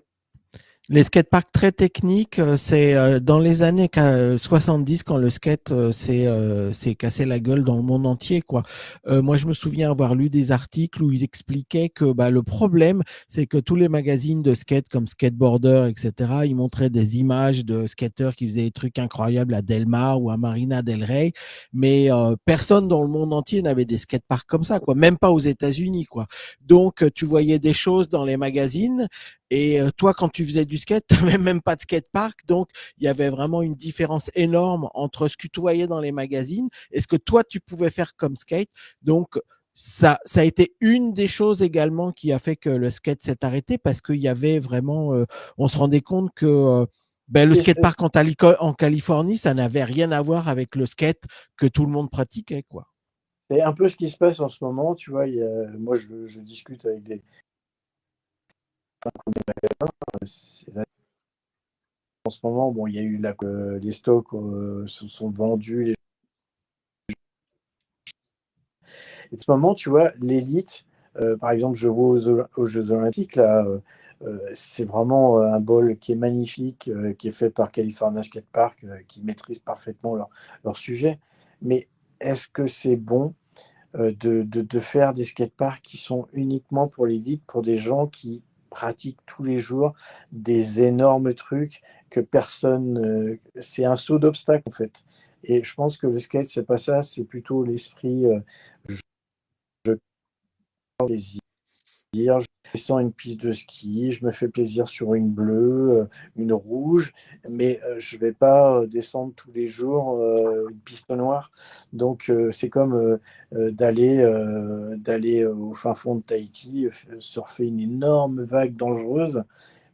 [SPEAKER 1] les skateparks très techniques, c'est dans les années 70 quand le skate s'est cassé la gueule dans le monde entier, quoi. Moi, je me souviens avoir lu des articles où ils expliquaient que bah, le problème, c'est que tous les magazines de skate comme Skateboarder, etc., ils montraient des images de skateurs qui faisaient des trucs incroyables à Del Mar ou à Marina del Rey, mais personne dans le monde entier n'avait des skateparks comme ça, quoi. Même pas aux États-Unis, quoi. Donc, tu voyais des choses dans les magazines. Et toi, quand tu faisais du skate, tu n'avais même pas de skatepark. Donc, il y avait vraiment une différence énorme entre ce que tu voyais dans les magazines et ce que toi, tu pouvais faire comme skate. Donc, ça a été une des choses également qui a fait que le skate s'est arrêté parce qu'il y avait vraiment, on se rendait compte que ben, le skatepark en Californie, ça n'avait rien à voir avec le skate que tout le monde pratiquait, quoi.
[SPEAKER 3] c'est un peu ce qui se passe en ce moment. Tu vois, moi, je discute avec des. Là, en ce moment, bon, il y a eu les stocks se sont vendus. Et en ce moment, tu vois, l'élite, par exemple, je vois aux Jeux Olympiques, là, c'est vraiment un bol qui est magnifique, qui est fait par California Skate Park, qui maîtrise parfaitement leur sujet. Mais est-ce que c'est bon de faire des skateparks qui sont uniquement pour l'élite, pour des gens qui pratiquent tous les jours des énormes trucs que personne. C'est un saut d'obstacle en fait. Et je pense que le skate, c'est pas ça, c'est plutôt l'esprit je prends plaisir, je descends une piste de ski, je me fais plaisir sur une bleue, une rouge, mais je vais pas descendre tous les jours une piste noire. Donc c'est comme d'aller au fin fond de Tahiti, surfer une énorme vague dangereuse.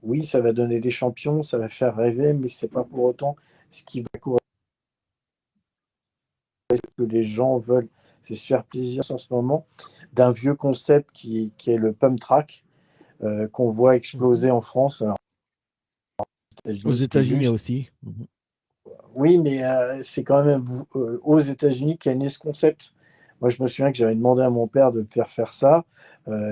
[SPEAKER 3] Oui, ça va donner des champions, ça va faire rêver, mais c'est pas pour autant ce qui va correspondre à ce que les gens veulent. C'est se faire plaisir en ce moment d'un vieux concept qui est le pump track qu'on voit exploser en France. Alors, aux
[SPEAKER 1] Aux
[SPEAKER 3] États-Unis, c'était
[SPEAKER 1] États-Unis
[SPEAKER 3] luxe.
[SPEAKER 1] aussi. Mhm.
[SPEAKER 3] Oui, mais c'est quand même aux États-Unis qu'il y a né ce concept. Moi, je me souviens que j'avais demandé à mon père de me faire ça.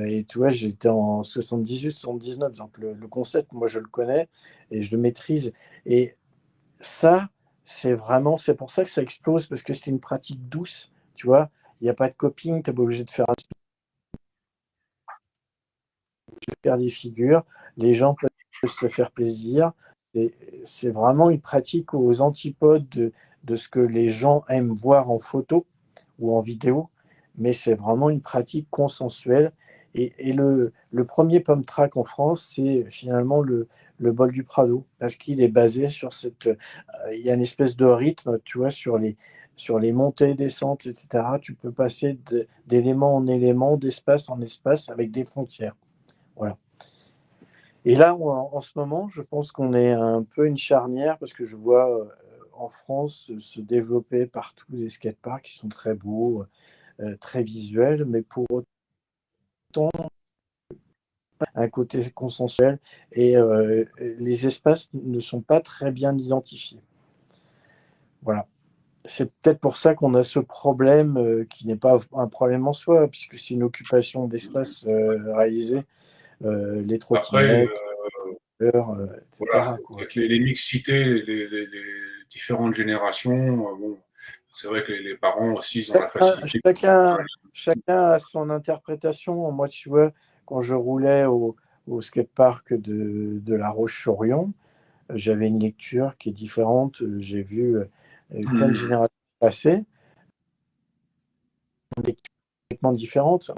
[SPEAKER 3] Et tu vois, j'étais en 78, 79. Donc, le concept, moi, je le connais et je le maîtrise. Et ça, c'est pour ça que ça explose, parce que c'est une pratique douce. Tu vois, il n'y a pas de coping, tu n'es pas obligé de faire des figures. Les gens peuvent se faire plaisir. Et c'est vraiment une pratique aux antipodes de ce que les gens aiment voir en photo ou en vidéo, mais c'est vraiment une pratique consensuelle. Et le premier pump track en France, c'est finalement le bol du Prado, parce qu'il est basé sur il y a une espèce de rythme, tu vois, sur les montées, descentes, etc., tu peux passer d'élément en élément, d'espace en espace avec des frontières. Voilà. Et là, en ce moment, je pense qu'on est un peu une charnière parce que je vois en France se développer partout des skateparks qui sont très beaux, très visuels, mais pour autant, un côté consensuel et les espaces ne sont pas très bien identifiés. Voilà. C'est peut-être pour ça qu'on a ce problème qui n'est pas un problème en soi, puisque c'est une occupation d'espace réalisée, les
[SPEAKER 2] Après,
[SPEAKER 3] trottinettes,
[SPEAKER 2] voilà,
[SPEAKER 3] etc. quoi.
[SPEAKER 2] avec les mixités, les différentes générations, bon, c'est vrai que les parents aussi, ils ont la facilité.
[SPEAKER 3] Chacun a son interprétation. Moi, tu vois, quand je roulais au skatepark de La Roche-sur-Yon, j'avais une lecture qui est différente. J'ai vu plein de générations passer, une lecture complètement différente.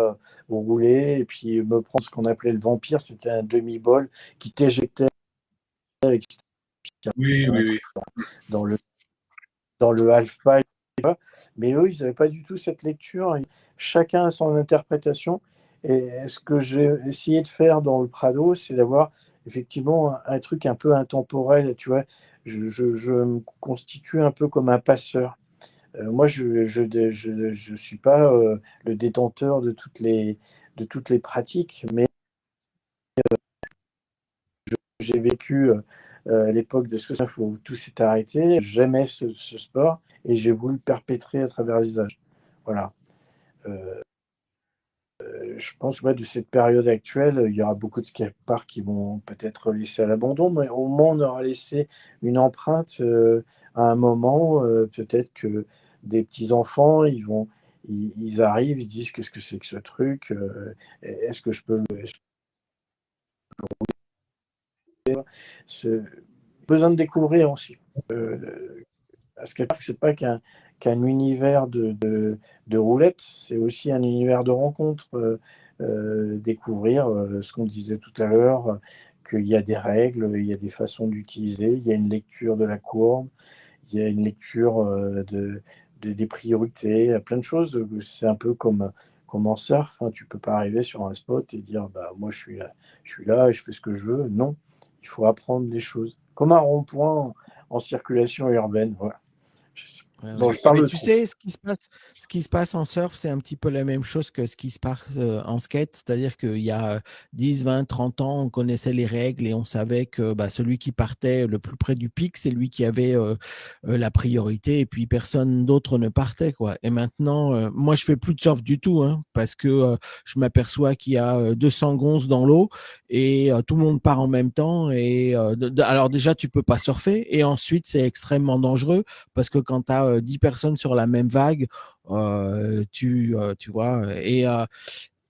[SPEAKER 3] Rouler et puis me prendre ce qu'on appelait le vampire, c'était un demi-bol qui t'éjectait avec
[SPEAKER 2] Oui, oui, oui.
[SPEAKER 3] dans le half-pipe. Mais eux, ils n'avaient pas du tout cette lecture. Chacun a son interprétation. Et ce que j'ai essayé de faire dans le Prado, c'est d'avoir effectivement un truc un peu intemporel. Tu vois, je me constitue un peu comme un passeur. Moi, je ne suis pas le détenteur de toutes les pratiques, mais j'ai vécu à l'époque de 69 où tout s'est arrêté. J'aimais ce sport et j'ai voulu le perpétrer à travers les âges. Voilà. Je pense que de cette période actuelle, il y aura beaucoup de skateparks qui vont peut-être laisser à l'abandon, mais au moins on aura laissé une empreinte à un moment. Peut-être que des petits-enfants, ils arrivent, ils disent qu'est-ce que c'est que ce truc, est-ce que je peux besoin de découvrir aussi. Un skatepark, c'est pas qu'un univers de roulettes, c'est aussi un univers de rencontres. Découvrir ce qu'on disait tout à l'heure, qu'il y a des règles, il y a des façons d'utiliser, il y a une lecture de la courbe, il y a une lecture des priorités, plein de choses. C'est un peu comme en surf, hein. Tu peux pas arriver sur un spot et dire bah moi je suis là et je fais ce que je veux. Non, il faut apprendre des choses. Comme un rond-point en circulation urbaine. Voilà.
[SPEAKER 1] Ouais,
[SPEAKER 3] Bon,
[SPEAKER 1] ouais.
[SPEAKER 3] je parle
[SPEAKER 1] Mais
[SPEAKER 3] de
[SPEAKER 1] tu
[SPEAKER 3] trop.
[SPEAKER 1] sais, ce qui se passe en surf, c'est un petit peu la même chose que ce qui se passe en skate. C'est-à-dire qu'il y a 10, 20, 30 ans, on connaissait les règles et on savait que bah, celui qui partait le plus près du pic, c'est lui qui avait la priorité et puis personne d'autre ne partait, quoi. Et maintenant, moi, je fais plus de surf du tout, hein, parce que je m'aperçois qu'il y a 200 gonzes dans l'eau et tout le monde part en même temps. Et alors déjà, tu peux pas surfer et ensuite, c'est extrêmement dangereux parce que quand tu as 10 personnes sur la même vague, tu vois,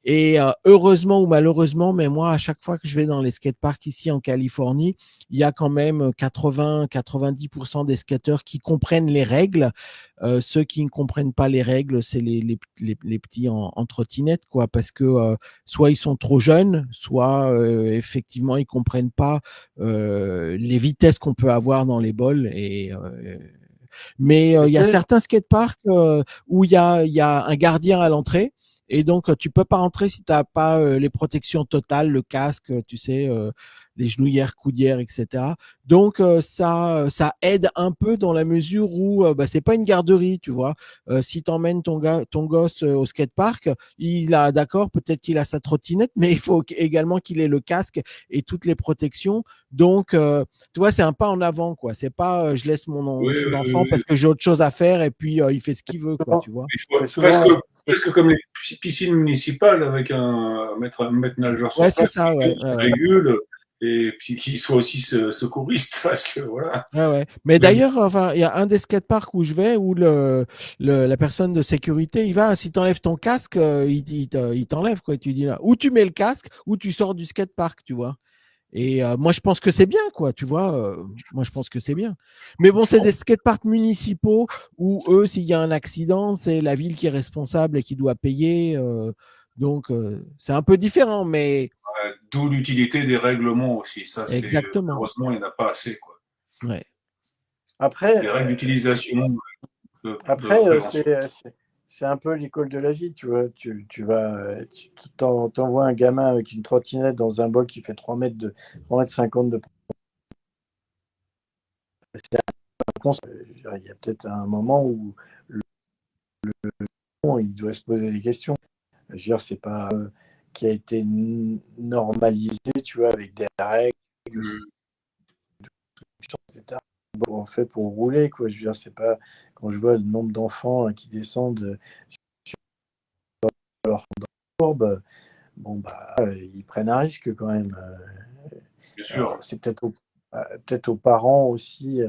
[SPEAKER 1] et heureusement ou malheureusement, mais moi, à chaque fois que je vais dans les skateparks ici en Californie, il y a quand même 80-90% des skateurs qui comprennent les règles. Ceux qui ne comprennent pas les règles, c'est les petits en trottinette, quoi, parce que soit ils sont trop jeunes, soit effectivement, ils ne comprennent pas les vitesses qu'on peut avoir dans les bols. Mais il y a certains skateparks où il y a un gardien à l'entrée. Et donc, tu peux pas rentrer si tu n'as pas les protections totales, le casque, tu sais, les genouillères, coudières, etc. Donc, ça aide un peu dans la mesure où bah, c'est pas une garderie, tu vois. Si tu emmènes ton gosse au skatepark, il a, d'accord, peut-être qu'il a sa trottinette, mais il faut également qu'il ait le casque et toutes les protections. Donc, tu vois, c'est un pas en avant, quoi. C'est pas je laisse mon
[SPEAKER 2] Oui, oui,
[SPEAKER 1] enfant
[SPEAKER 2] oui.
[SPEAKER 1] parce que j'ai autre chose à faire et puis il fait ce qu'il veut, quoi, tu vois.
[SPEAKER 2] Il faut
[SPEAKER 3] Souvent,
[SPEAKER 2] presque comme les piscines municipales avec un maître nageur
[SPEAKER 1] Ouais,
[SPEAKER 2] sur
[SPEAKER 1] c'est
[SPEAKER 2] place
[SPEAKER 1] ça, ouais,
[SPEAKER 2] qui
[SPEAKER 1] ouais, ouais.
[SPEAKER 2] régule et puis qui soit aussi secouriste parce que voilà.
[SPEAKER 1] Ouais, ouais. Mais
[SPEAKER 2] Mais bon,
[SPEAKER 1] d'ailleurs, enfin, il y a un des skateparks où je vais où la personne de sécurité, il va, si tu enlèves ton casque, il t'enlève, quoi. Tu dis là, ou tu mets le casque, ou tu sors du skatepark, tu vois. Et moi, je pense que c'est bien, quoi, tu vois. Moi, je pense que c'est bien. Mais bon, c'est des skateparks municipaux où eux, s'il y a un accident, c'est la ville qui est responsable et qui doit payer. Donc, c'est un peu différent, mais
[SPEAKER 2] d'où l'utilité des règlements aussi. Ça, c'est
[SPEAKER 1] exactement.
[SPEAKER 2] heureusement il n'y en a pas assez quoi.
[SPEAKER 1] Ouais.
[SPEAKER 3] après,
[SPEAKER 2] Les règles d'utilisation.
[SPEAKER 3] Après,
[SPEAKER 2] prévention.
[SPEAKER 3] c'est un peu l'école de la vie, tu vois. Tu t'envoies un gamin avec une trottinette dans un bol qui fait 3 mètres 50 de il y a peut-être un moment où il doit se poser des questions. Je veux dire, c'est pas qui a été normalisé, tu vois, avec des règles,
[SPEAKER 2] Mm.
[SPEAKER 3] etc. Bon, fait pour rouler, quoi. Je veux dire, c'est pas quand je vois le nombre d'enfants qui descendent sur leur courbe, bon bah ils prennent un risque quand même.
[SPEAKER 2] Bien sûr.
[SPEAKER 3] Alors, c'est peut-être aux parents aussi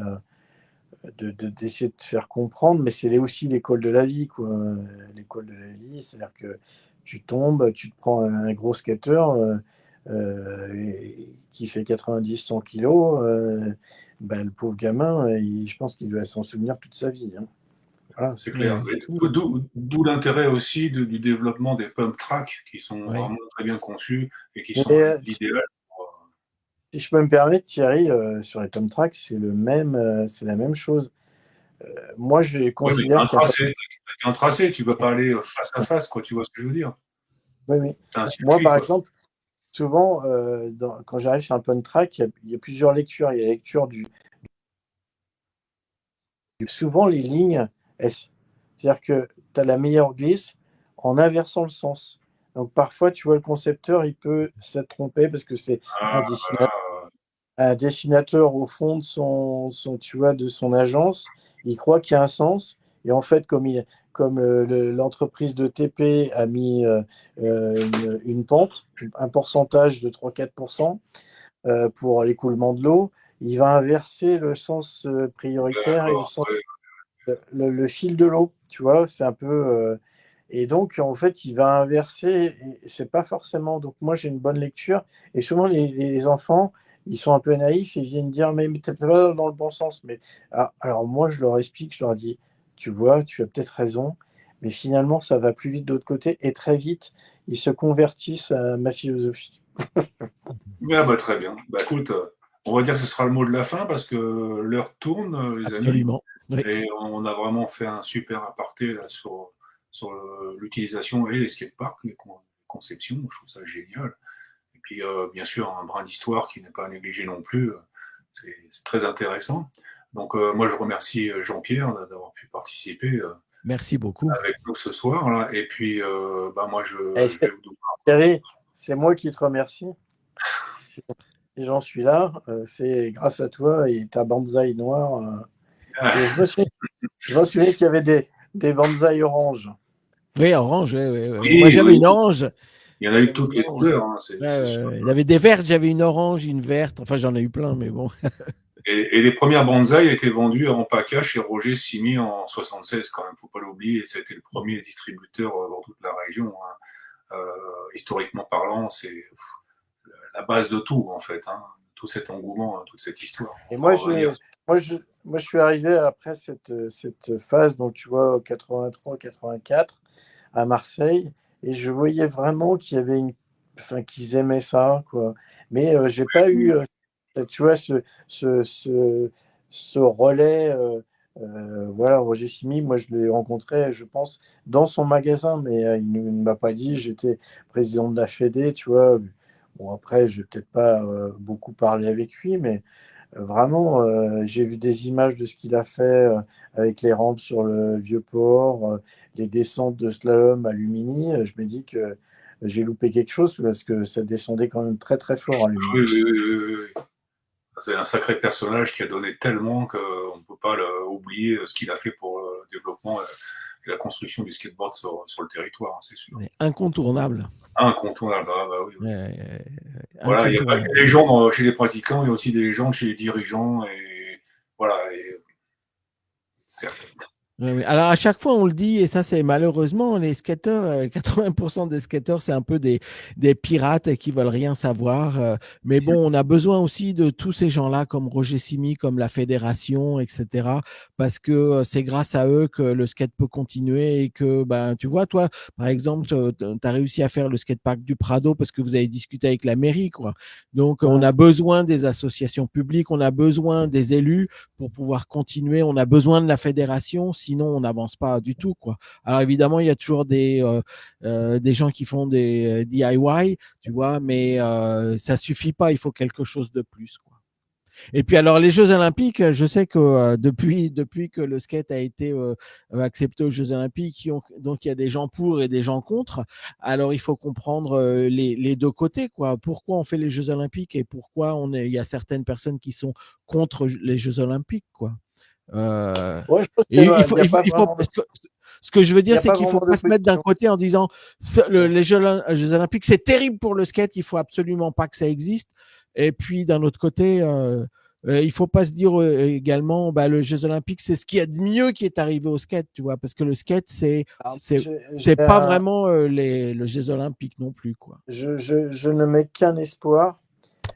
[SPEAKER 3] d'essayer de faire comprendre, mais c'est aussi l'école de la vie, quoi. L'école de la vie, c'est-à-dire que tu tombes, tu te prends un gros skater qui fait 90-100 kilos, bah, le pauvre gamin, je pense qu'il doit s'en souvenir toute sa vie, hein. Voilà,
[SPEAKER 2] C'est
[SPEAKER 1] Oui,
[SPEAKER 2] clair.
[SPEAKER 1] oui.
[SPEAKER 3] c'est tout.
[SPEAKER 2] D'où l'intérêt aussi du développement des pump tracks qui sont
[SPEAKER 1] Oui.
[SPEAKER 2] vraiment très bien conçus et qui
[SPEAKER 3] Mais
[SPEAKER 2] sont l'idéal.
[SPEAKER 3] si je peux me permettre, Thierry, sur les Tom Track, c'est la même chose. Moi, je
[SPEAKER 2] Oui, mais
[SPEAKER 3] considère qu'il n'y a pas.
[SPEAKER 2] t'as qu'un tracé, tu ne vas pas aller face à face, quoi, tu vois ce que je veux dire.
[SPEAKER 3] Oui, oui.
[SPEAKER 2] Tu as un
[SPEAKER 3] Moi,
[SPEAKER 2] circuit,
[SPEAKER 3] par
[SPEAKER 2] quoi.
[SPEAKER 3] exemple, souvent, quand j'arrive sur un Pun Track, il y a plusieurs lectures. Il y a la lecture souvent, les lignes, c'est-à-dire que tu as la meilleure glisse en inversant le sens. Donc, parfois, tu vois, le concepteur, il peut s'être trompé parce que c'est un
[SPEAKER 2] Ah,
[SPEAKER 3] dessinateur,
[SPEAKER 2] voilà.
[SPEAKER 3] au fond de tu vois, de son agence. Il croit qu'il y a un sens. Et en fait, comme l'entreprise de TP a mis une pente, un pourcentage de 3-4% pour l'écoulement de l'eau, il va inverser le sens prioritaire et
[SPEAKER 2] D'accord. Ouais.
[SPEAKER 3] le fil de l'eau, tu vois, c'est un peu. Et donc, en fait, il va inverser, et c'est pas forcément. Donc, moi, j'ai une bonne lecture, et souvent, les enfants, ils sont un peu naïfs, ils viennent dire, mais t'es pas dans le bon sens. Mais alors, moi, je leur explique, je leur dis, tu vois, tu as peut-être raison, mais finalement, ça va plus vite de l'autre côté, et très vite, ils se convertissent à ma philosophie.
[SPEAKER 2] Ah, bah, très bien. Bah, écoute, on va dire que ce sera le mot de la fin parce que l'heure tourne, les amis,
[SPEAKER 1] Absolument. Oui.
[SPEAKER 2] et on a vraiment fait un super aparté là, sur l'utilisation et les skateparks, les conceptions. Je trouve ça génial. Et puis, bien sûr, un brin d'histoire qui n'est pas à négliger non plus. C'est très intéressant. Donc, moi, je remercie Jean-Pierre d'avoir pu participer
[SPEAKER 1] Merci beaucoup.
[SPEAKER 2] avec nous ce soir. Là. Et puis, bah, moi,
[SPEAKER 3] Et
[SPEAKER 2] je vais vous
[SPEAKER 3] Thierry, c'est moi qui te remercie. Et j'en suis là, c'est grâce à toi et ta bonsaï noire. Et je me souviens qu'il y avait des bonsaïs oranges.
[SPEAKER 1] Oui, orange, oui, oui, oui. Moi,
[SPEAKER 2] Oui,
[SPEAKER 1] j'avais
[SPEAKER 2] oui,
[SPEAKER 1] une orange.
[SPEAKER 2] il y en a eu de
[SPEAKER 1] J'avais
[SPEAKER 2] toutes
[SPEAKER 1] une
[SPEAKER 2] les
[SPEAKER 1] orange.
[SPEAKER 2] couleurs, hein,
[SPEAKER 1] Ouais,
[SPEAKER 2] c'est
[SPEAKER 1] ouais,
[SPEAKER 2] sûr.
[SPEAKER 1] ouais. Il y avait des vertes, j'avais une orange, une verte. Enfin, j'en ai eu plein, mais bon.
[SPEAKER 2] Et les premières bonsaïs étaient vendues en package chez Roger Simi en 76, quand même, faut pas l'oublier. C'était le premier distributeur dans toute la région. Hein. Historiquement parlant, c'est la base de tout, en fait. Hein. Tout cet engouement, hein, toute cette histoire.
[SPEAKER 3] Et
[SPEAKER 2] On va revenir.
[SPEAKER 3] moi, je suis arrivé après cette phase, donc tu vois, 83-84 à Marseille, et je voyais vraiment qu'il y avait enfin, qu'ils aimaient ça, quoi. Mais j'ai pas eu, tu vois, ce relais. Voilà, Roger Simi, moi je l'ai rencontré, je pense, dans son magasin, mais il ne m'a pas dit, j'étais président de la Fédé, tu vois. Bon, après, je vais peut-être pas beaucoup parler avec lui, mais vraiment, j'ai vu des images de ce qu'il a fait avec les rampes sur le Vieux-Port, les descentes de slalom à Lumini. Je me dis que j'ai loupé quelque chose parce que ça descendait quand même très très fort à Lumini.
[SPEAKER 2] Oui, oui, oui, oui, oui. C'est un sacré personnage qui a donné tellement qu'on ne peut pas oublier ce qu'il a fait pour le développement et la construction du skateboard sur le territoire, hein, c'est sûr.
[SPEAKER 1] Incontournable.
[SPEAKER 2] Incontournable, ah, bah oui, oui. Voilà, il n'y a pas que
[SPEAKER 1] Incontournable.
[SPEAKER 2] des légendes chez les pratiquants, il y a aussi des légendes chez les dirigeants, et voilà, et certes.
[SPEAKER 1] Oui, oui. Alors, à chaque fois, on le dit, et ça, c'est malheureusement, les skateurs, 80% des skateurs, c'est un peu des pirates qui veulent rien savoir. Mais bon, on a besoin aussi de tous ces gens-là, comme Roger Simi, comme la fédération, etc. Parce que c'est grâce à eux que le skate peut continuer et que, ben, tu vois, toi, par exemple, tu as réussi à faire le skatepark du Prado parce que vous avez discuté avec la mairie, quoi. Donc, on a besoin des associations publiques, on a besoin des élus pour pouvoir continuer, on a besoin de la fédération. sinon on n'avance pas du tout, quoi. Alors évidemment, il y a toujours des gens qui font des DIY, tu vois, mais ça suffit pas. Il faut quelque chose de plus, quoi. Et puis alors les Jeux Olympiques, je sais que depuis que le skate a été accepté aux Jeux Olympiques, donc il y a des gens pour et des gens contre. Alors il faut comprendre les deux côtés, quoi. Pourquoi on fait les Jeux Olympiques et pourquoi il y a certaines personnes qui sont contre les Jeux Olympiques, quoi.
[SPEAKER 3] Ouais, je pense
[SPEAKER 1] Et
[SPEAKER 3] qu'il n'y a pas vraiment de,
[SPEAKER 1] ce que je veux
[SPEAKER 3] il y
[SPEAKER 1] dire,
[SPEAKER 3] a
[SPEAKER 1] c'est
[SPEAKER 3] pas
[SPEAKER 1] qu'il ne faut
[SPEAKER 3] vraiment
[SPEAKER 1] pas se mettre d'un
[SPEAKER 3] d'opposition.
[SPEAKER 1] côté en disant les Jeux Olympiques, c'est terrible pour le skate, il faut absolument pas que ça existe. Et puis d'un autre côté, il faut pas se dire également, bah, les Jeux Olympiques, c'est ce qu'il y a de mieux qui est arrivé au skate, tu vois, parce que le skate,
[SPEAKER 3] Alors,
[SPEAKER 1] c'est pas vraiment les Jeux Olympiques non plus, quoi.
[SPEAKER 3] je ne mets qu'un espoir,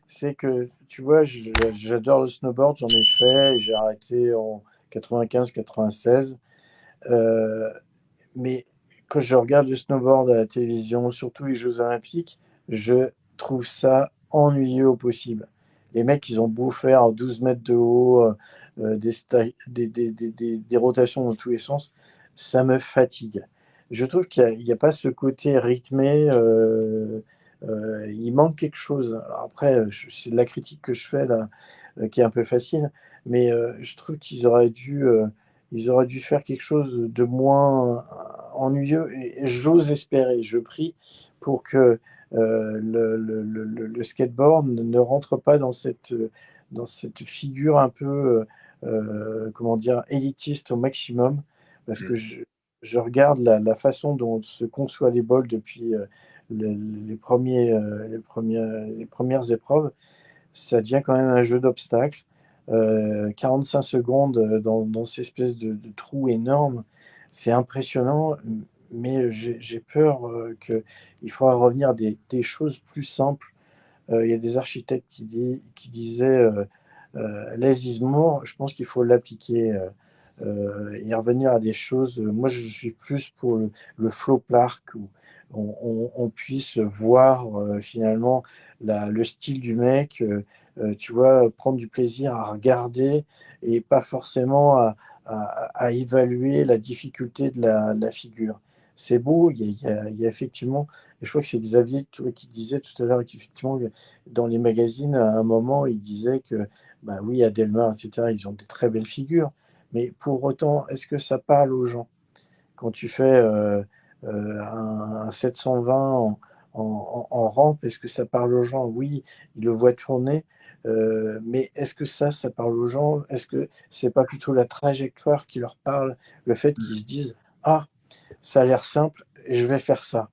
[SPEAKER 3] c'est que, tu vois, j'adore le snowboard, j'en ai fait, et j'ai arrêté en 95-96. Mais quand je regarde le snowboard à la télévision, surtout les Jeux Olympiques, je trouve ça ennuyeux au possible. Les mecs, ils ont beau faire 12 mètres de haut, des rotations dans tous les sens, ça me fatigue. Je trouve qu'il n'y a pas ce côté rythmé, il manque quelque chose. Alors après, c'est la critique que je fais là, qui est un peu facile, mais je trouve ils auraient dû faire quelque chose de moins ennuyeux et j'ose espérer, je prie pour que le skateboard ne rentre pas dans cette figure un peu, comment dire, élitiste au maximum, parce que je regarde la façon dont se conçoit les bols depuis les premières épreuves, ça devient quand même un jeu d'obstacles. 45 secondes dans ces espèces de trous énormes, c'est impressionnant, mais j'ai peur qu'il faudra revenir à des choses plus simples. Il y a des architectes qui disaient less is more. Je pense qu'il faut l'appliquer et revenir à des choses. Moi, je suis plus pour le flow park où on puisse voir finalement le style du mec, tu vois, prendre du plaisir à regarder et pas forcément à évaluer la difficulté de la figure. C'est beau, il y a effectivement, et je crois que c'est Xavier qui disait tout à l'heure qu'effectivement, dans les magazines, à un moment, il disait que, bah oui, Adelmar, etc., ils ont des très belles figures, mais pour autant, est-ce que ça parle aux gens? Quand tu fais un 720 en rampe, est-ce que ça parle aux gens? Oui, ils le voient tourner, mais est-ce que ça parle aux gens? Est-ce que c'est pas plutôt la trajectoire qui leur parle, le fait qu'ils se disent, ah, ça a l'air simple, et je vais faire ça.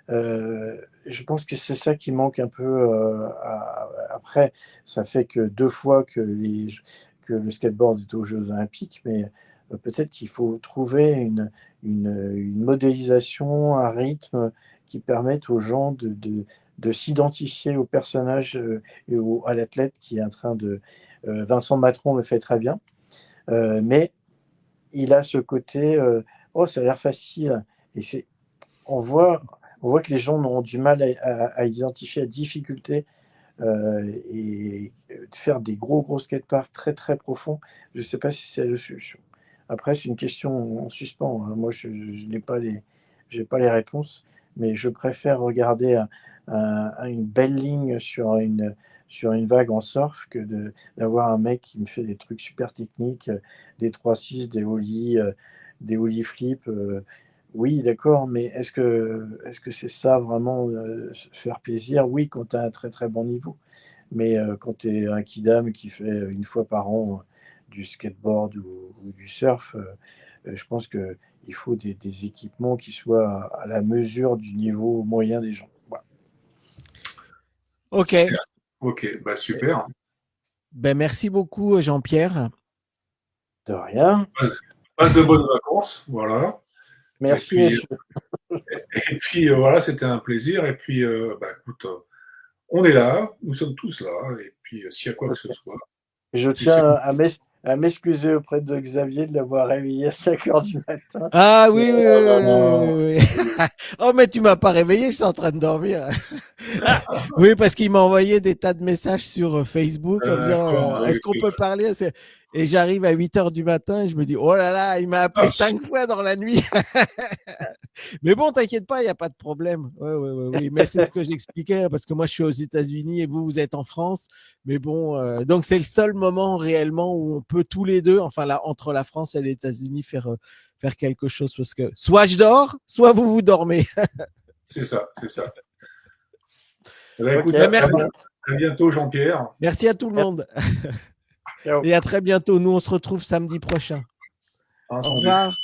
[SPEAKER 3] Je pense que c'est ça qui manque un peu. Après, ça fait que 2 fois que le skateboard est aux Jeux Olympiques, mais peut-être qu'il faut trouver une modélisation, un rythme qui permette aux gens de s'identifier au personnage et à l'athlète qui est en train de. Vincent Matron le fait très bien, mais il a ce côté oh, ça a l'air facile. Et on voit, on voit que les gens ont du mal à identifier la difficulté et de faire des gros skateparks très très profonds. Je ne sais pas si c'est la solution. Après, c'est une question en suspens, hein. Moi, je n'ai pas j'ai pas les réponses, mais je préfère regarder une belle ligne sur une vague en surf que d'avoir un mec qui me fait des trucs super techniques, des 3-6, des ollies flips. Oui, d'accord, mais est-ce que c'est ça vraiment se faire plaisir? Oui, quand tu as un très très bon niveau. Mais quand tu es un kidam qui fait une fois par an du skateboard ou du surf, je pense qu'il faut des équipements qui soient à la mesure du niveau moyen des gens. Voilà.
[SPEAKER 1] Ok.
[SPEAKER 2] Ok, bah super.
[SPEAKER 1] Ben, merci beaucoup, Jean-Pierre.
[SPEAKER 3] De rien.
[SPEAKER 2] Passe de bonnes vacances, voilà.
[SPEAKER 3] Merci, messieurs.
[SPEAKER 2] Et puis voilà, c'était un plaisir. Et puis, bah, écoute, on est là, nous sommes tous là. Et puis, s'il y a quoi que ce soit,
[SPEAKER 3] Je
[SPEAKER 2] tu sais.
[SPEAKER 3] tiens à m'excuser auprès de Xavier de l'avoir réveillé à 5 heures du matin.
[SPEAKER 1] Ah
[SPEAKER 3] C'est
[SPEAKER 1] oui, oui,
[SPEAKER 3] vraiment.
[SPEAKER 1] oui, oui, oui. Oh, mais tu m'as pas réveillé, je suis en train de dormir. Oui, parce qu'il m'a envoyé des tas de messages sur Facebook en me disant
[SPEAKER 2] D'accord,
[SPEAKER 1] est-ce
[SPEAKER 2] oui,
[SPEAKER 1] qu'on
[SPEAKER 2] oui,
[SPEAKER 1] peut parler? Et j'arrive à 8h du matin et je me dis, oh là là, il m'a appelé
[SPEAKER 2] Ah,
[SPEAKER 1] 5 fois dans la nuit. Mais bon, t'inquiète pas, il n'y a pas de problème. Oui. Mais c'est ce que j'expliquais parce que moi, je suis aux États-Unis et vous êtes en France. Mais bon, donc c'est le seul moment réellement où on peut tous les deux, enfin là, entre la France et les États-Unis, faire quelque chose parce que soit je dors, soit vous dormez.
[SPEAKER 2] c'est ça, c'est ça. Eh ben, écoute,
[SPEAKER 3] Ok,
[SPEAKER 1] merci.
[SPEAKER 2] à bientôt, Jean-Pierre.
[SPEAKER 1] Merci à tout le monde.
[SPEAKER 3] ciao.
[SPEAKER 1] Et à très bientôt. Nous, on se retrouve samedi prochain. Au
[SPEAKER 2] Entendu.
[SPEAKER 1] revoir.